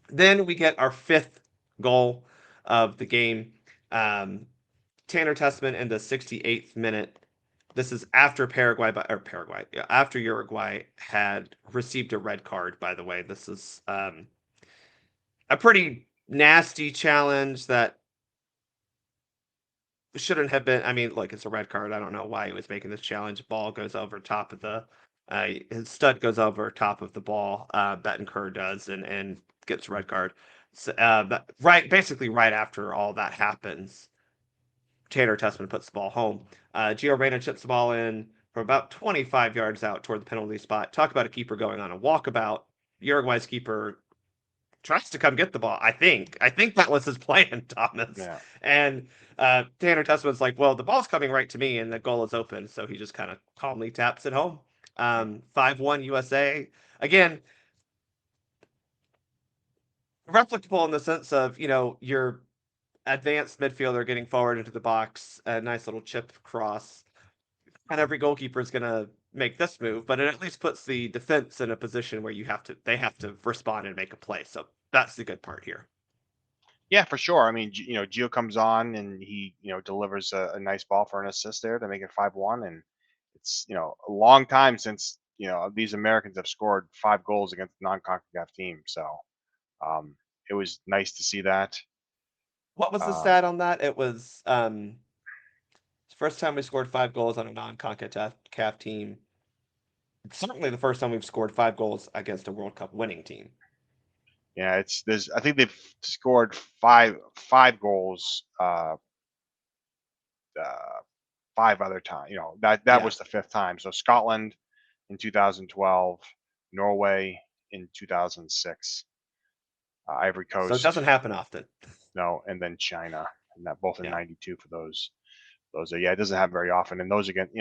Then we get our fifth goal of the game. Um, Tanner Tessman in the 68th minute. This is after after Uruguay had received a red card, by the way. This is a pretty nasty challenge that shouldn't have been. I mean, look, it's a red card. I don't know why he was making this challenge. Ball goes over top of his stud goes over top of the ball. Betancourt does and gets a red card. So, but basically right after all that happens, Tanner Tessman puts the ball home. Gio Reyna chips the ball in from about 25 yards out toward the penalty spot. Talk about a keeper going on a walkabout. Uruguay's keeper tries to come get the ball. I think that was his plan, Thomas. yeah, And Tanner Tessman's like, well, the ball's coming right to me, and the goal is open. So he just kind of calmly taps it home. 5-1 USA. Again, replicable in the sense of, your advanced midfielder getting forward into the box, a nice little chip cross. Not every goalkeeper is going to make this move, but it at least puts the defense in a position where they have to respond and make a play. So that's the good part here. Yeah, for sure. I mean, Gio comes on and he, delivers a nice ball for an assist there to make it 5-1. And it's, a long time since, these Americans have scored 5 goals against non-CONCACAF teams. So it was nice to see that. What was the Um, stat on that? It was the first time we scored 5 goals on a non-CONCACAF team. Certainly the first time we've scored 5 goals against a World Cup winning team. yeah, I think they've scored five goals, uh, 5 other times. That Yeah. was the fifth time. So Scotland in 2012, Norway in 2006, Ivory So it Coast, doesn't happen often. no, and then China, and that both in Yeah. '92 for those. Yeah, it doesn't happen very often, and those against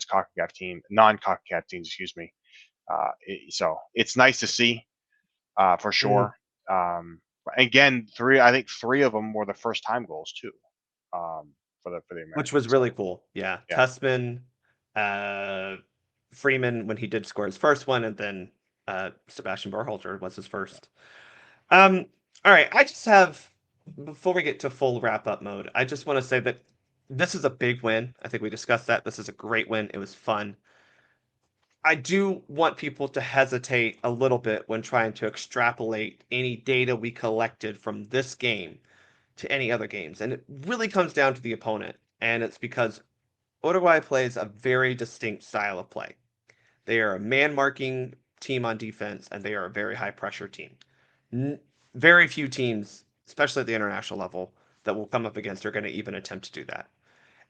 CONCACAF non-CONCACAF teams, excuse me. So it's nice to see, for Mhm. sure. Again, I think three of them were the first time goals too, for the Which was Americans. really So cool. Yeah. yeah, Tussman, uh, Freeman when he did score his first one, and then Sebastian Berhalter was his first. Um, all right. I just have before we get to full wrap up mode, I just want to say that this is a big win. I think we discussed that. This is a great win. It was fun. I do want people to hesitate a little bit when trying to extrapolate any data we collected from this game to any other games. And it really comes down to the opponent. And it's because Uruguay plays a very distinct style of play. They are a man marking team on defense, and they are a very high pressure team. Very few teams, especially at the international level, that will come up against are going to even attempt to do that.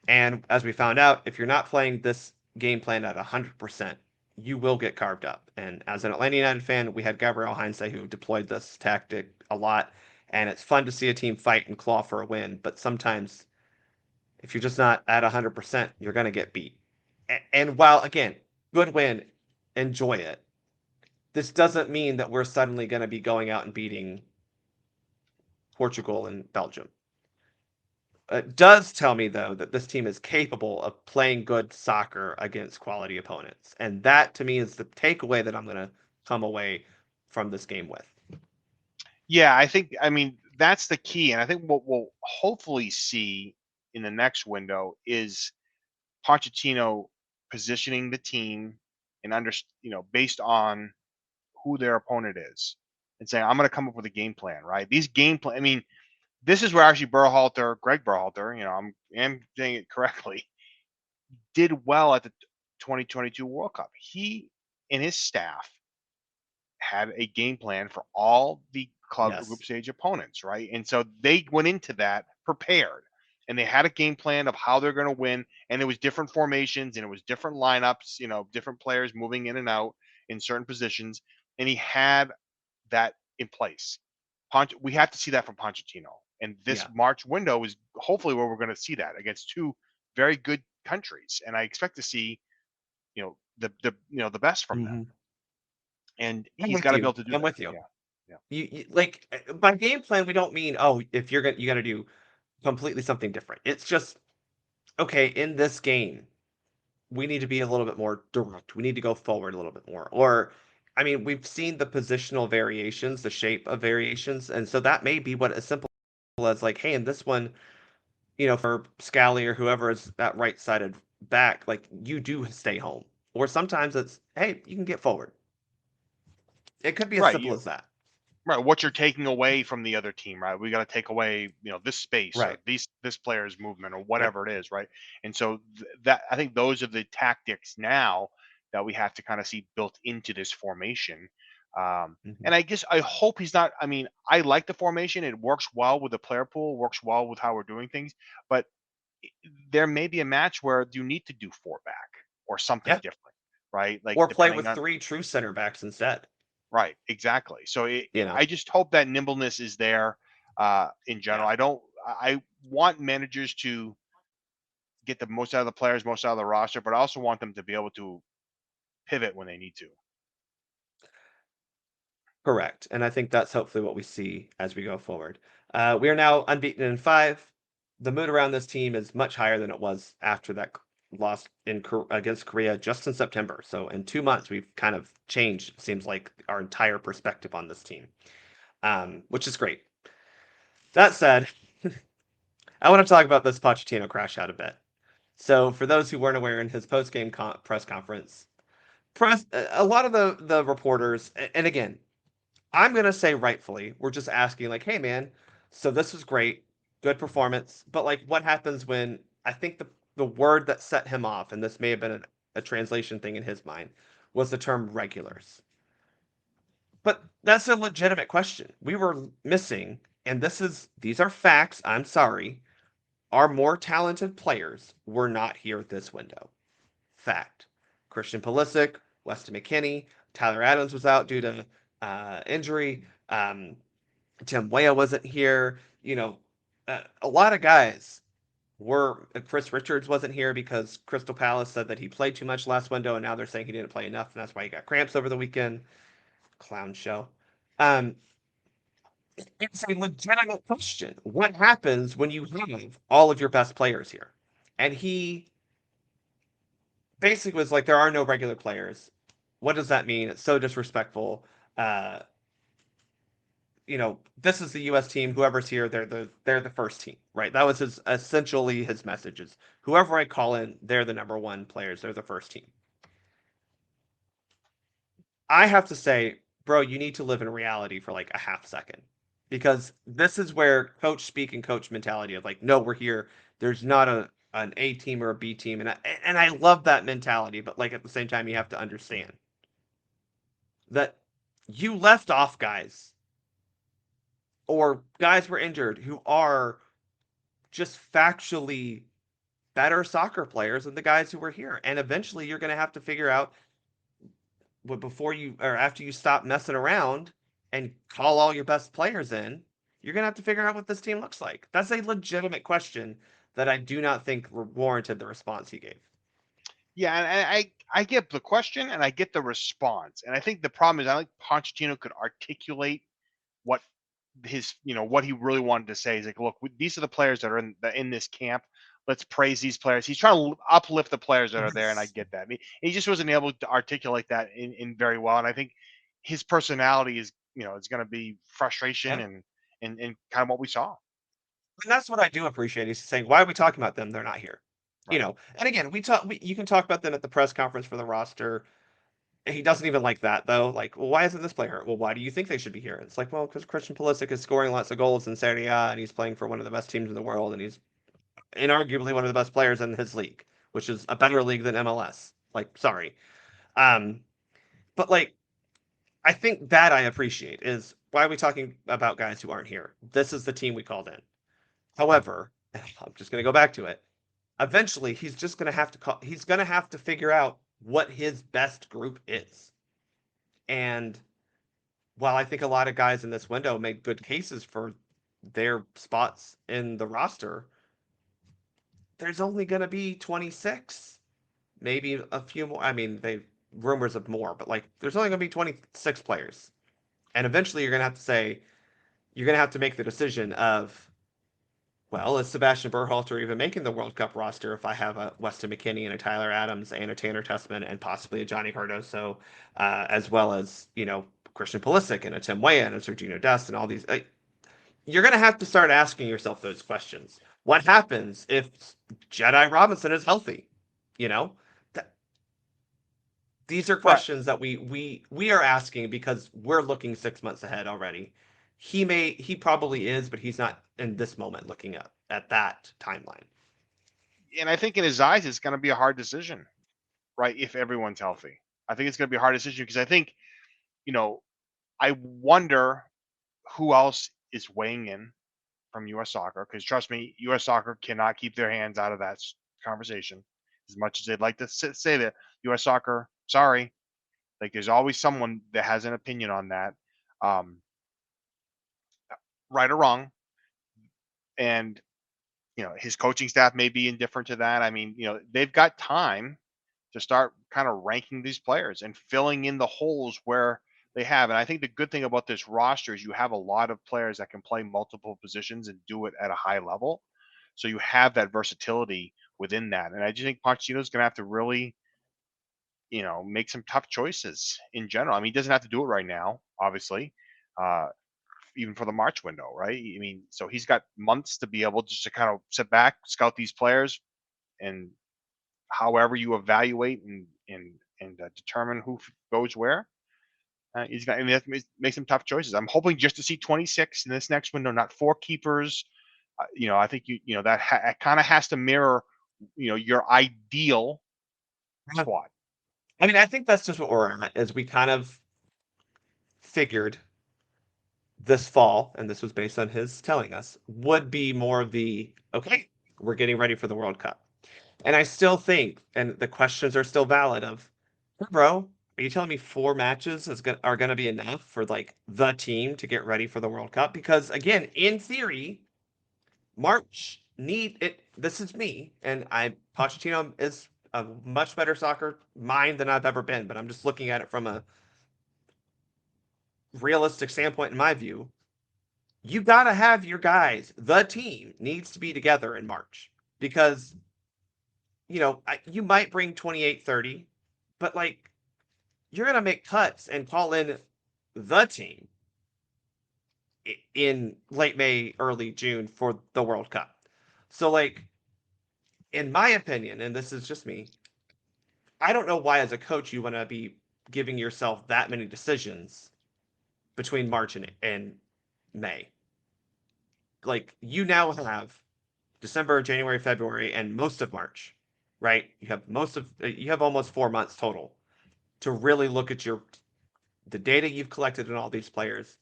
And as we found out, if you're not playing this game plan at 100%, you will get carved up. And as an Atlanta United fan, we had Gabriel Heinze who deployed this tactic a lot. And it's fun to see a team fight and claw for a win. But sometimes, if you're just not at 100%, you're going to get beat. And while, again, good win, enjoy it. This doesn't mean that we're suddenly going to be going out and beating Portugal and Belgium. It does tell me, though, that this team is capable of playing good soccer against quality opponents. And that, to me, is the takeaway that I'm going to come away from this game with. yeah. I mean, that's the key, and I think what we'll hopefully see in the next window is Pochettino positioning the team and based on who their opponent is, and saying, "I'm going to come up with a game plan." Right? These game plan. I mean, this is where actually Greg Berhalter, am saying it correctly, did well at the 2022 World Cup. He and his staff had a game plan for all the club Yes. group stage opponents, right? And so they went into that prepared, and they had a game plan of how they're going to win. And it was different formations, and it was different lineups, different players moving in and out in certain positions. And he had that in place. We have to see that from Pochettino. And this Yeah. March window is hopefully where we're going to see that against two very good countries. And I expect to see, the best from them. Mm-hmm. And I'm he's with got to be you. able to do I'm that. with you. Yeah. Yeah. You like by game plan, we don't mean, oh, if you got to do completely something different. It's just, okay, in this game, we need to be a little bit more direct. We need to go forward a little bit more. Or, I mean, we've seen the positional variations, the shape of variations, and so that may be what as simple as like, hey, in this one, for Scally or whoever is that right-sided back, like you do stay home. Or sometimes it's, hey, you can get forward. It could be as Right. simple as that. Right. What you're taking away from the other team, right? We got to take away, this space or Right. this player's movement or Yep. whatever it is, right? And so that I think those are the tactics now that we have to kind of see built into this formation. Hmm. And I hope he's not. I mean, I like the formation; it works well with the player pool, works well with how we're doing things. But there may be a match where you need to do four back or something Yeah. different, right? Like Or play depending with on. three true center backs instead. Right, exactly. So You know. I just hope that nimbleness is there in general. Yeah. I don't. I want managers to get the most out of the players, most out of the roster, but I also want them to be able to pivot when they need to. Correct. And I think that's hopefully what we see as we go forward. We are now unbeaten in 5. The mood around this team is much higher than it was after that loss against Korea just in September. So in 2 months, we've kind of changed, it seems like, our entire perspective on this team, which is great. That said, I want to talk about this Pochettino crash out a bit. So, for those who weren't aware, in his post-game press conference, a lot of the reporters, and again, I'm gonna say rightfully, we're just asking like, hey man, so this was great, good performance, but like, what happens when I think the word that set him off, and this may have been a translation thing in his mind, was the term regulars. But that's a legitimate question. We were missing, and these are facts. I'm sorry. Our more talented players were not here at this window. Fact. Christian Pulisic, Weston McKennie, Tyler Adams was out due to injury. Tim Weah wasn't here. A lot of guys were. Chris Richards wasn't here because Crystal Palace said that he played too much last window, and now they're saying he didn't play enough, and that's why he got cramps over the weekend. Clown show. Um, it's a legitimate question. What happens when you have all of your best players here? And he basically was like, there are no regular players. What does that mean? It's so disrespectful. Uh, this is the U.S. team. Whoever's here, they're the first team, right? That was essentially his messages. Whoever I call in, they're the number one players. They're the first team. I have to say, bro, you need to live in reality for like a half second, because this is where coach speak and coach mentality of like, no, we're here. There's not an A team or a B team, and I love that mentality, but like at the same time, you have to understand that you left off guys or guys were injured who are just factually better soccer players than the guys who were here. And eventually you're going to have to figure out what before you or after you stop messing around and call all your best players in, you're going to have to figure out what this team looks like. That's a legitimate question that I do not think warranted the response he gave. Yeah, and I get the question and I get the response, and I think the problem is I think Pochettino could articulate what what he really wanted to say. He's like, look, these are the players that are in this camp. Let's praise these players. He's trying to uplift the players that are there, and I Yes. get that. I mean, he just wasn't able to articulate that in very well, and I think his personality is it's going to be frustration Yeah. and kind of what we saw. And that's what I do appreciate. He's saying, why are we talking about them? They're not here. Right. And again, you can talk about them at the press conference for the roster. He doesn't even like that though. Like, well, why isn't this player? Well, why do you think they should be here? It's like, well, because Christian Pulisic is scoring lots of goals in Serie A, and he's playing for one of the best teams in the world, and he's inarguably one of the best players in his league, which is a better league than MLS. Like, sorry, um, but like, I think that I appreciate is why are we talking about guys who aren't here? This is the team we called in. However, I'm just going to go back to it. Eventually, he's just going to have to he's going to have to figure out what his best group is. And while I think a lot of guys in this window made good cases for their spots in the roster, there's only going to be 26, maybe a few more. I mean, they rumors of more, but like there's only going to be 26 players. And eventually you're going to have to say, you're going to have to make the decision of, well, is Sebastian Berhalter even making the World Cup roster if I have a Weston McKennie and a Tyler Adams and a Tanner Tessman and possibly a Johnny Cardoso, as well as, Christian Pulisic and a Tim Weah and a Sergio Dest and all these. You're going to have to start asking yourself those questions. What happens if Jedi Robinson is healthy? You know, Th- these are Right. questions that we are asking because we're looking 6 months ahead already. He probably is, but he's not in this moment looking at that timeline. And I think in his eyes, it's going to be a hard decision, right? If everyone's healthy, I think it's going to be a hard decision because I think, you know, I wonder who else is weighing in from U.S. Soccer because trust me, U.S. Soccer cannot keep their hands out of that conversation as much as they'd like to say that U.S. Soccer, sorry, like there's always someone that has an opinion on that, um, right or wrong, and his coaching staff may be indifferent to that. I mean, they've got time to start kind of ranking these players and filling in the holes where they have. And I think the good thing about this roster is you have a lot of players that can play multiple positions and do it at a high level. So you have that versatility within that. And I just think Pochettino's going to have to really, make some tough choices in general. I mean, he doesn't have to do it right now, obviously. Uh, even for the March window, right? I mean, so he's got months to be able just to kind of sit back, scout these players, and however you evaluate and determine who goes where. He's got. I mean, that makes some tough choices. I'm hoping just to see 26 in this next window, not 4 keepers. I think that kind of has to mirror, your ideal Yeah. squad. I mean, I think that's just what we're at, is we kind of figured this fall, and this was based on his telling us, would be more of the, okay, we're getting ready for the World Cup. And I still think, and the questions are still valid of, bro, are you telling me 4 matches are going to be enough for like the team to get ready for the World Cup? Because again, in theory, March need it. This is me, and Pochettino is a much better soccer mind than I've ever been, but I'm just looking at it from a realistic standpoint in my view. You got to have your guys. The team needs to be together in March because you might bring 28, 30, but like you're going to make cuts and call in the team in late May, early June for the World Cup. So like in my opinion, and this is just me, I don't know why as a coach you want to be giving yourself that many decisions between March and May. Like you now have December, January, February, and most of March, right? You have almost 4 months total to really look at the data you've collected in all these players,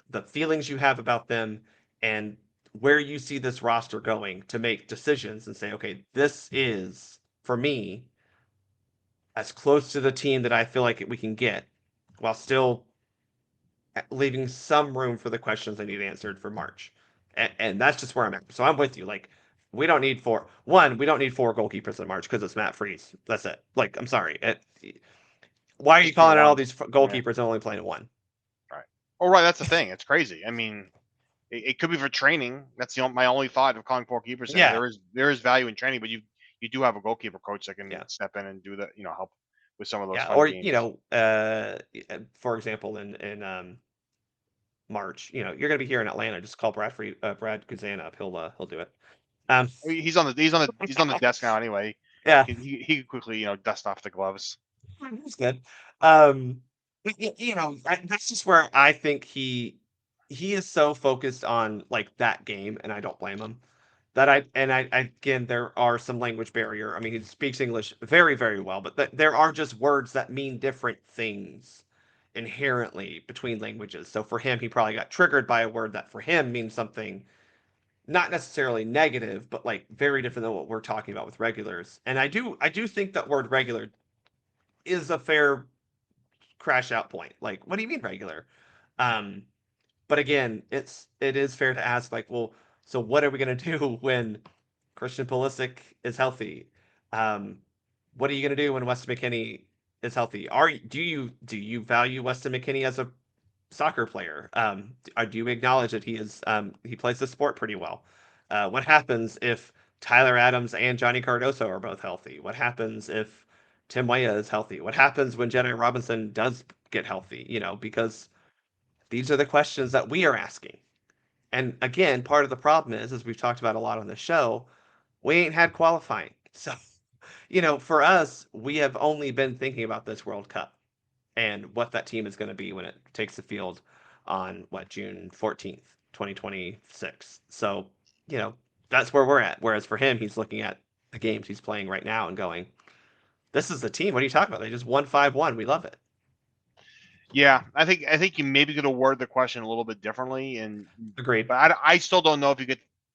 the feelings you have about them, and where you see this roster going to make decisions and say, okay, this is for me as close to the team that I feel like we can get, while still leaving some room for the questions I need answered for March. And that's just where I'm at. So I'm with you. Like, we don't need four. One, we don't need 4 goalkeepers in March because it's Matt Freeze. That's it. Like, I'm sorry. Why are you Just do calling out all one. these Yeah. goalkeepers and only playing one? Right. Oh, right. That's the thing. It's crazy. I mean, it could be for training. That's my only thought of calling 4 keepers in. Yeah, There is value in training, but you do have a goalkeeper coach that can yeah, step in and do that. Help with some of those yeah. fun Or games. for example, in March, you're gonna be here in Atlanta. Just call Brad Guzan up. He'll do it. Um, He's on the desk now anyway. yeah, He could quickly dust off the gloves. that's good. That's just where I think he is so focused on like that game, and I don't blame him. I again, there are some language barrier. I mean, he speaks English very, very well, but there are just words that mean different things inherently between languages. So for him, he probably got triggered by a word that for him means something not necessarily negative, but like very different than what we're talking about with regulars. And I do think that word regular is a fair crash out point. Like, what do you mean regular? Um, but again, it is fair to ask, like, well, so what are we gonna do when Christian Pulisic is healthy? Um, what are you gonna do when Weston McKennie is healthy? Do you value Weston McKennie as a soccer player? Do you acknowledge that he plays the sport pretty well? What happens if Tyler Adams and Johnny Cardoso are both healthy? What happens if Tim Weah is healthy? What happens when Jenny Robinson does get healthy? Because these are the questions that we are asking. And again, part of the problem is, as we've talked about a lot on the show, we ain't had qualifying. So, for us, we have only been thinking about this World Cup and what that team is going to be when it takes the field on June 14th, 2026. So, that's where we're at. Whereas for him, he's looking at the games he's playing right now and going, this is the team. What are you talking about? They just won 5-1. We love it. Yeah, I think you maybe could have worded the question a little bit differently, Agreed. but I still don't know if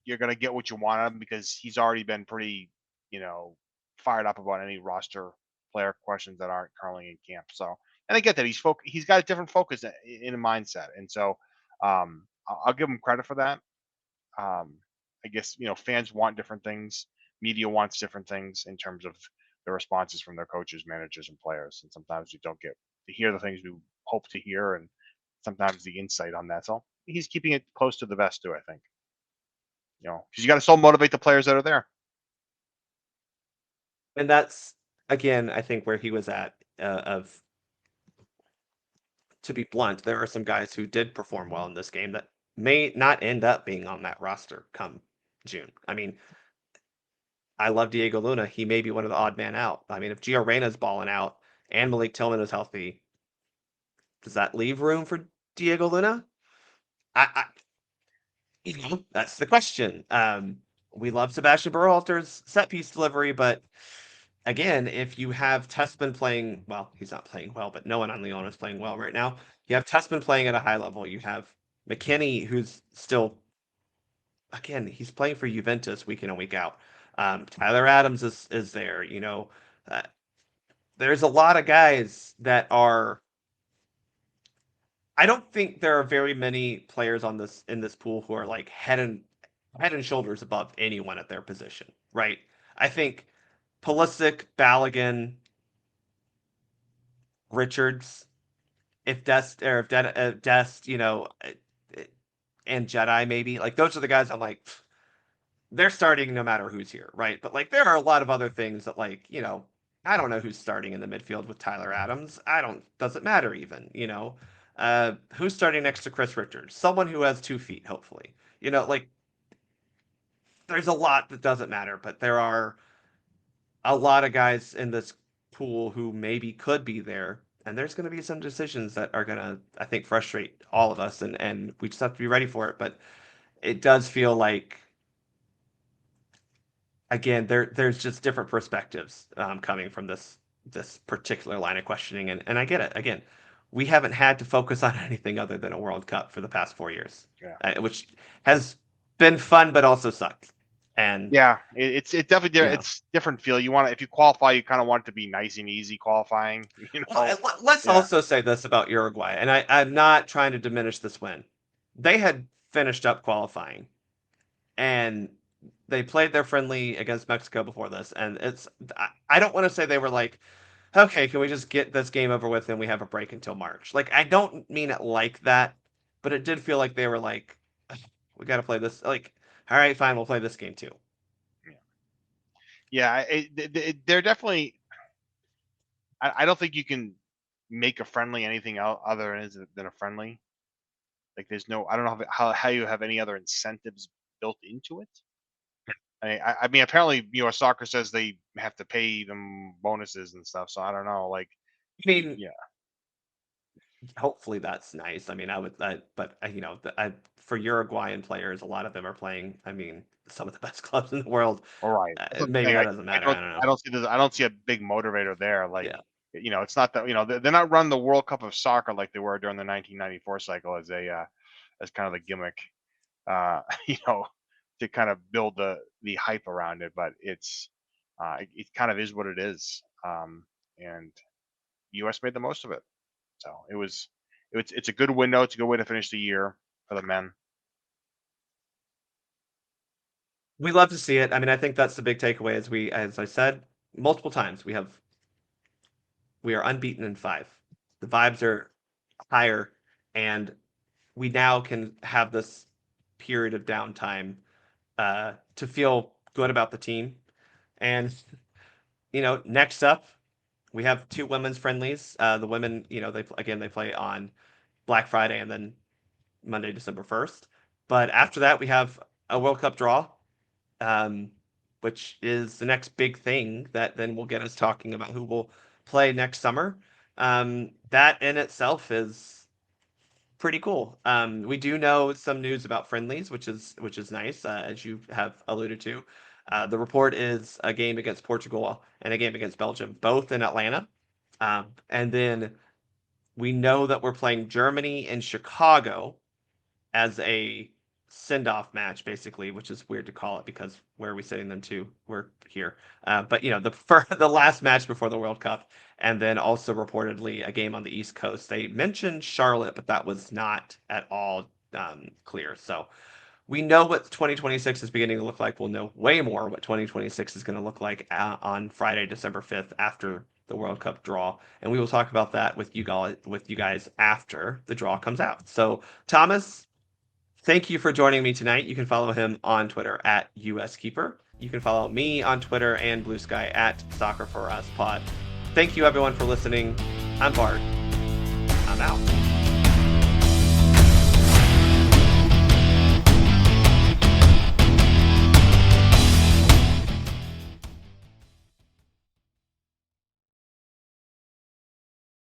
you're going to get what you want out of him because he's already been pretty fired up about any roster player questions that aren't currently in camp. So, and I get that he's got a different focus in a mindset, and so I'll give him credit for that. Um, I guess fans want different things, media wants different things in terms of the responses from their coaches, managers, and players, and sometimes you don't get to hear the things we hope to hear, and sometimes the insight on that. So he's keeping it close to the vest too, I think. Because you got to still motivate the players that are there. And that's, again, I think where he was at, to be blunt, there are some guys who did perform well in this game that may not end up being on that roster come June. I mean, I love Diego Luna. He may be one of the odd man out. I mean, if Gio Reyna's balling out and Malik Tillman is healthy, does that leave room for Diego Luna? I that's the question. We love Sebastian Berhalter's set piece delivery, but again, if you have Tessman playing well, he's not playing well, but no one on Leon is playing well right now. You have Tessman playing at a high level. You have McKinney, who's still, again, he's playing for Juventus week in and week out. Tyler Adams is there. Uh, there's a lot of guys that are. I don't think there are very many players in this pool who are like head and shoulders above anyone at their position, right? I think Pulisic, Balogun, Richards, if Dest or if Dest, and Jedi maybe, like those are the guys I'm like they're starting no matter who's here, right? But like there are a lot of other things that like, I don't know who's starting in the midfield with Tyler Adams. Doesn't matter even. Who's starting next to Chris Richards? Someone who has 2 feet, hopefully. Like there's a lot that doesn't matter, but there are a lot of guys in this pool who maybe could be there. And there's going to be some decisions that are going to, I think, frustrate all of us, and we just have to be ready for it. But it does feel like, again, there's just different perspectives coming from this particular line of questioning, and I get it. Again, we haven't had to focus on anything other than a World Cup for the past 4 years, which has been fun but also sucked. And yeah, it's definitely it's different feel. You want to, if you qualify, you kind of want it to be nice and easy qualifying. Well, let's also say this about Uruguay, and I'm not trying to diminish this win. They had finished up qualifying, and they played their friendly against Mexico before this, and I don't want to say they were like, okay, can we just get this game over with and we have a break until March? Like, I don't mean it like that, but it did feel like they were like, we got to play this. Like, all right, fine, we'll play this game too. Yeah, they're definitely. I don't think you can make a friendly anything other than a friendly. Like, there's no. I don't know how you have any other incentives built into it. I mean, apparently, U.S. Soccer says they have to pay them bonuses and stuff. So I don't know. Like, I mean, yeah. Hopefully that's nice. I mean, but for Uruguayan players, a lot of them are playing. I mean, some of the best clubs in the world. All right. Maybe that doesn't matter. I don't know. I don't see this. I don't see a big motivator there. Like, yeah. It's not that they're not running the World Cup of soccer like they were during the 1994 cycle as kind of the gimmick, to kind of build the hype around it. But it kind of is what it is, and U.S. made the most of it. So it's a good window. It's a good way to finish the year for the men. We love to see it. I mean, I think that's the big takeaway. As I said multiple times, we are unbeaten in 5. The vibes are higher, and we now can have this period of downtime to feel good about the team. And next up, we have 2 women's friendlies. The women, they play on Black Friday and then Monday, December 1st. But after that, we have a World Cup draw, which is the next big thing that then will get us talking about who will play next summer. That in itself is pretty cool. We do know some news about friendlies, which is nice, as you have alluded to. The report is a game against Portugal and a game against Belgium, both in Atlanta. And then we know that we're playing Germany in Chicago as a send-off match, basically, which is weird to call it because where are we sending them to? We're here. But the last match before the World Cup, and then also reportedly a game on the East Coast. They mentioned Charlotte, but that was not at all clear. So we know what 2026 is beginning to look like. We'll know way more what 2026 is going to look like on Friday, December 5th, after the World Cup draw, and we will talk about that with you guys after the draw comes out. So, Thomas, thank you for joining me tonight. You can follow him on Twitter at USKeeper. You can follow me on Twitter and Blue Sky at Soccer for Us Pod. Thank you, everyone, for listening. I'm Bart. I'm out.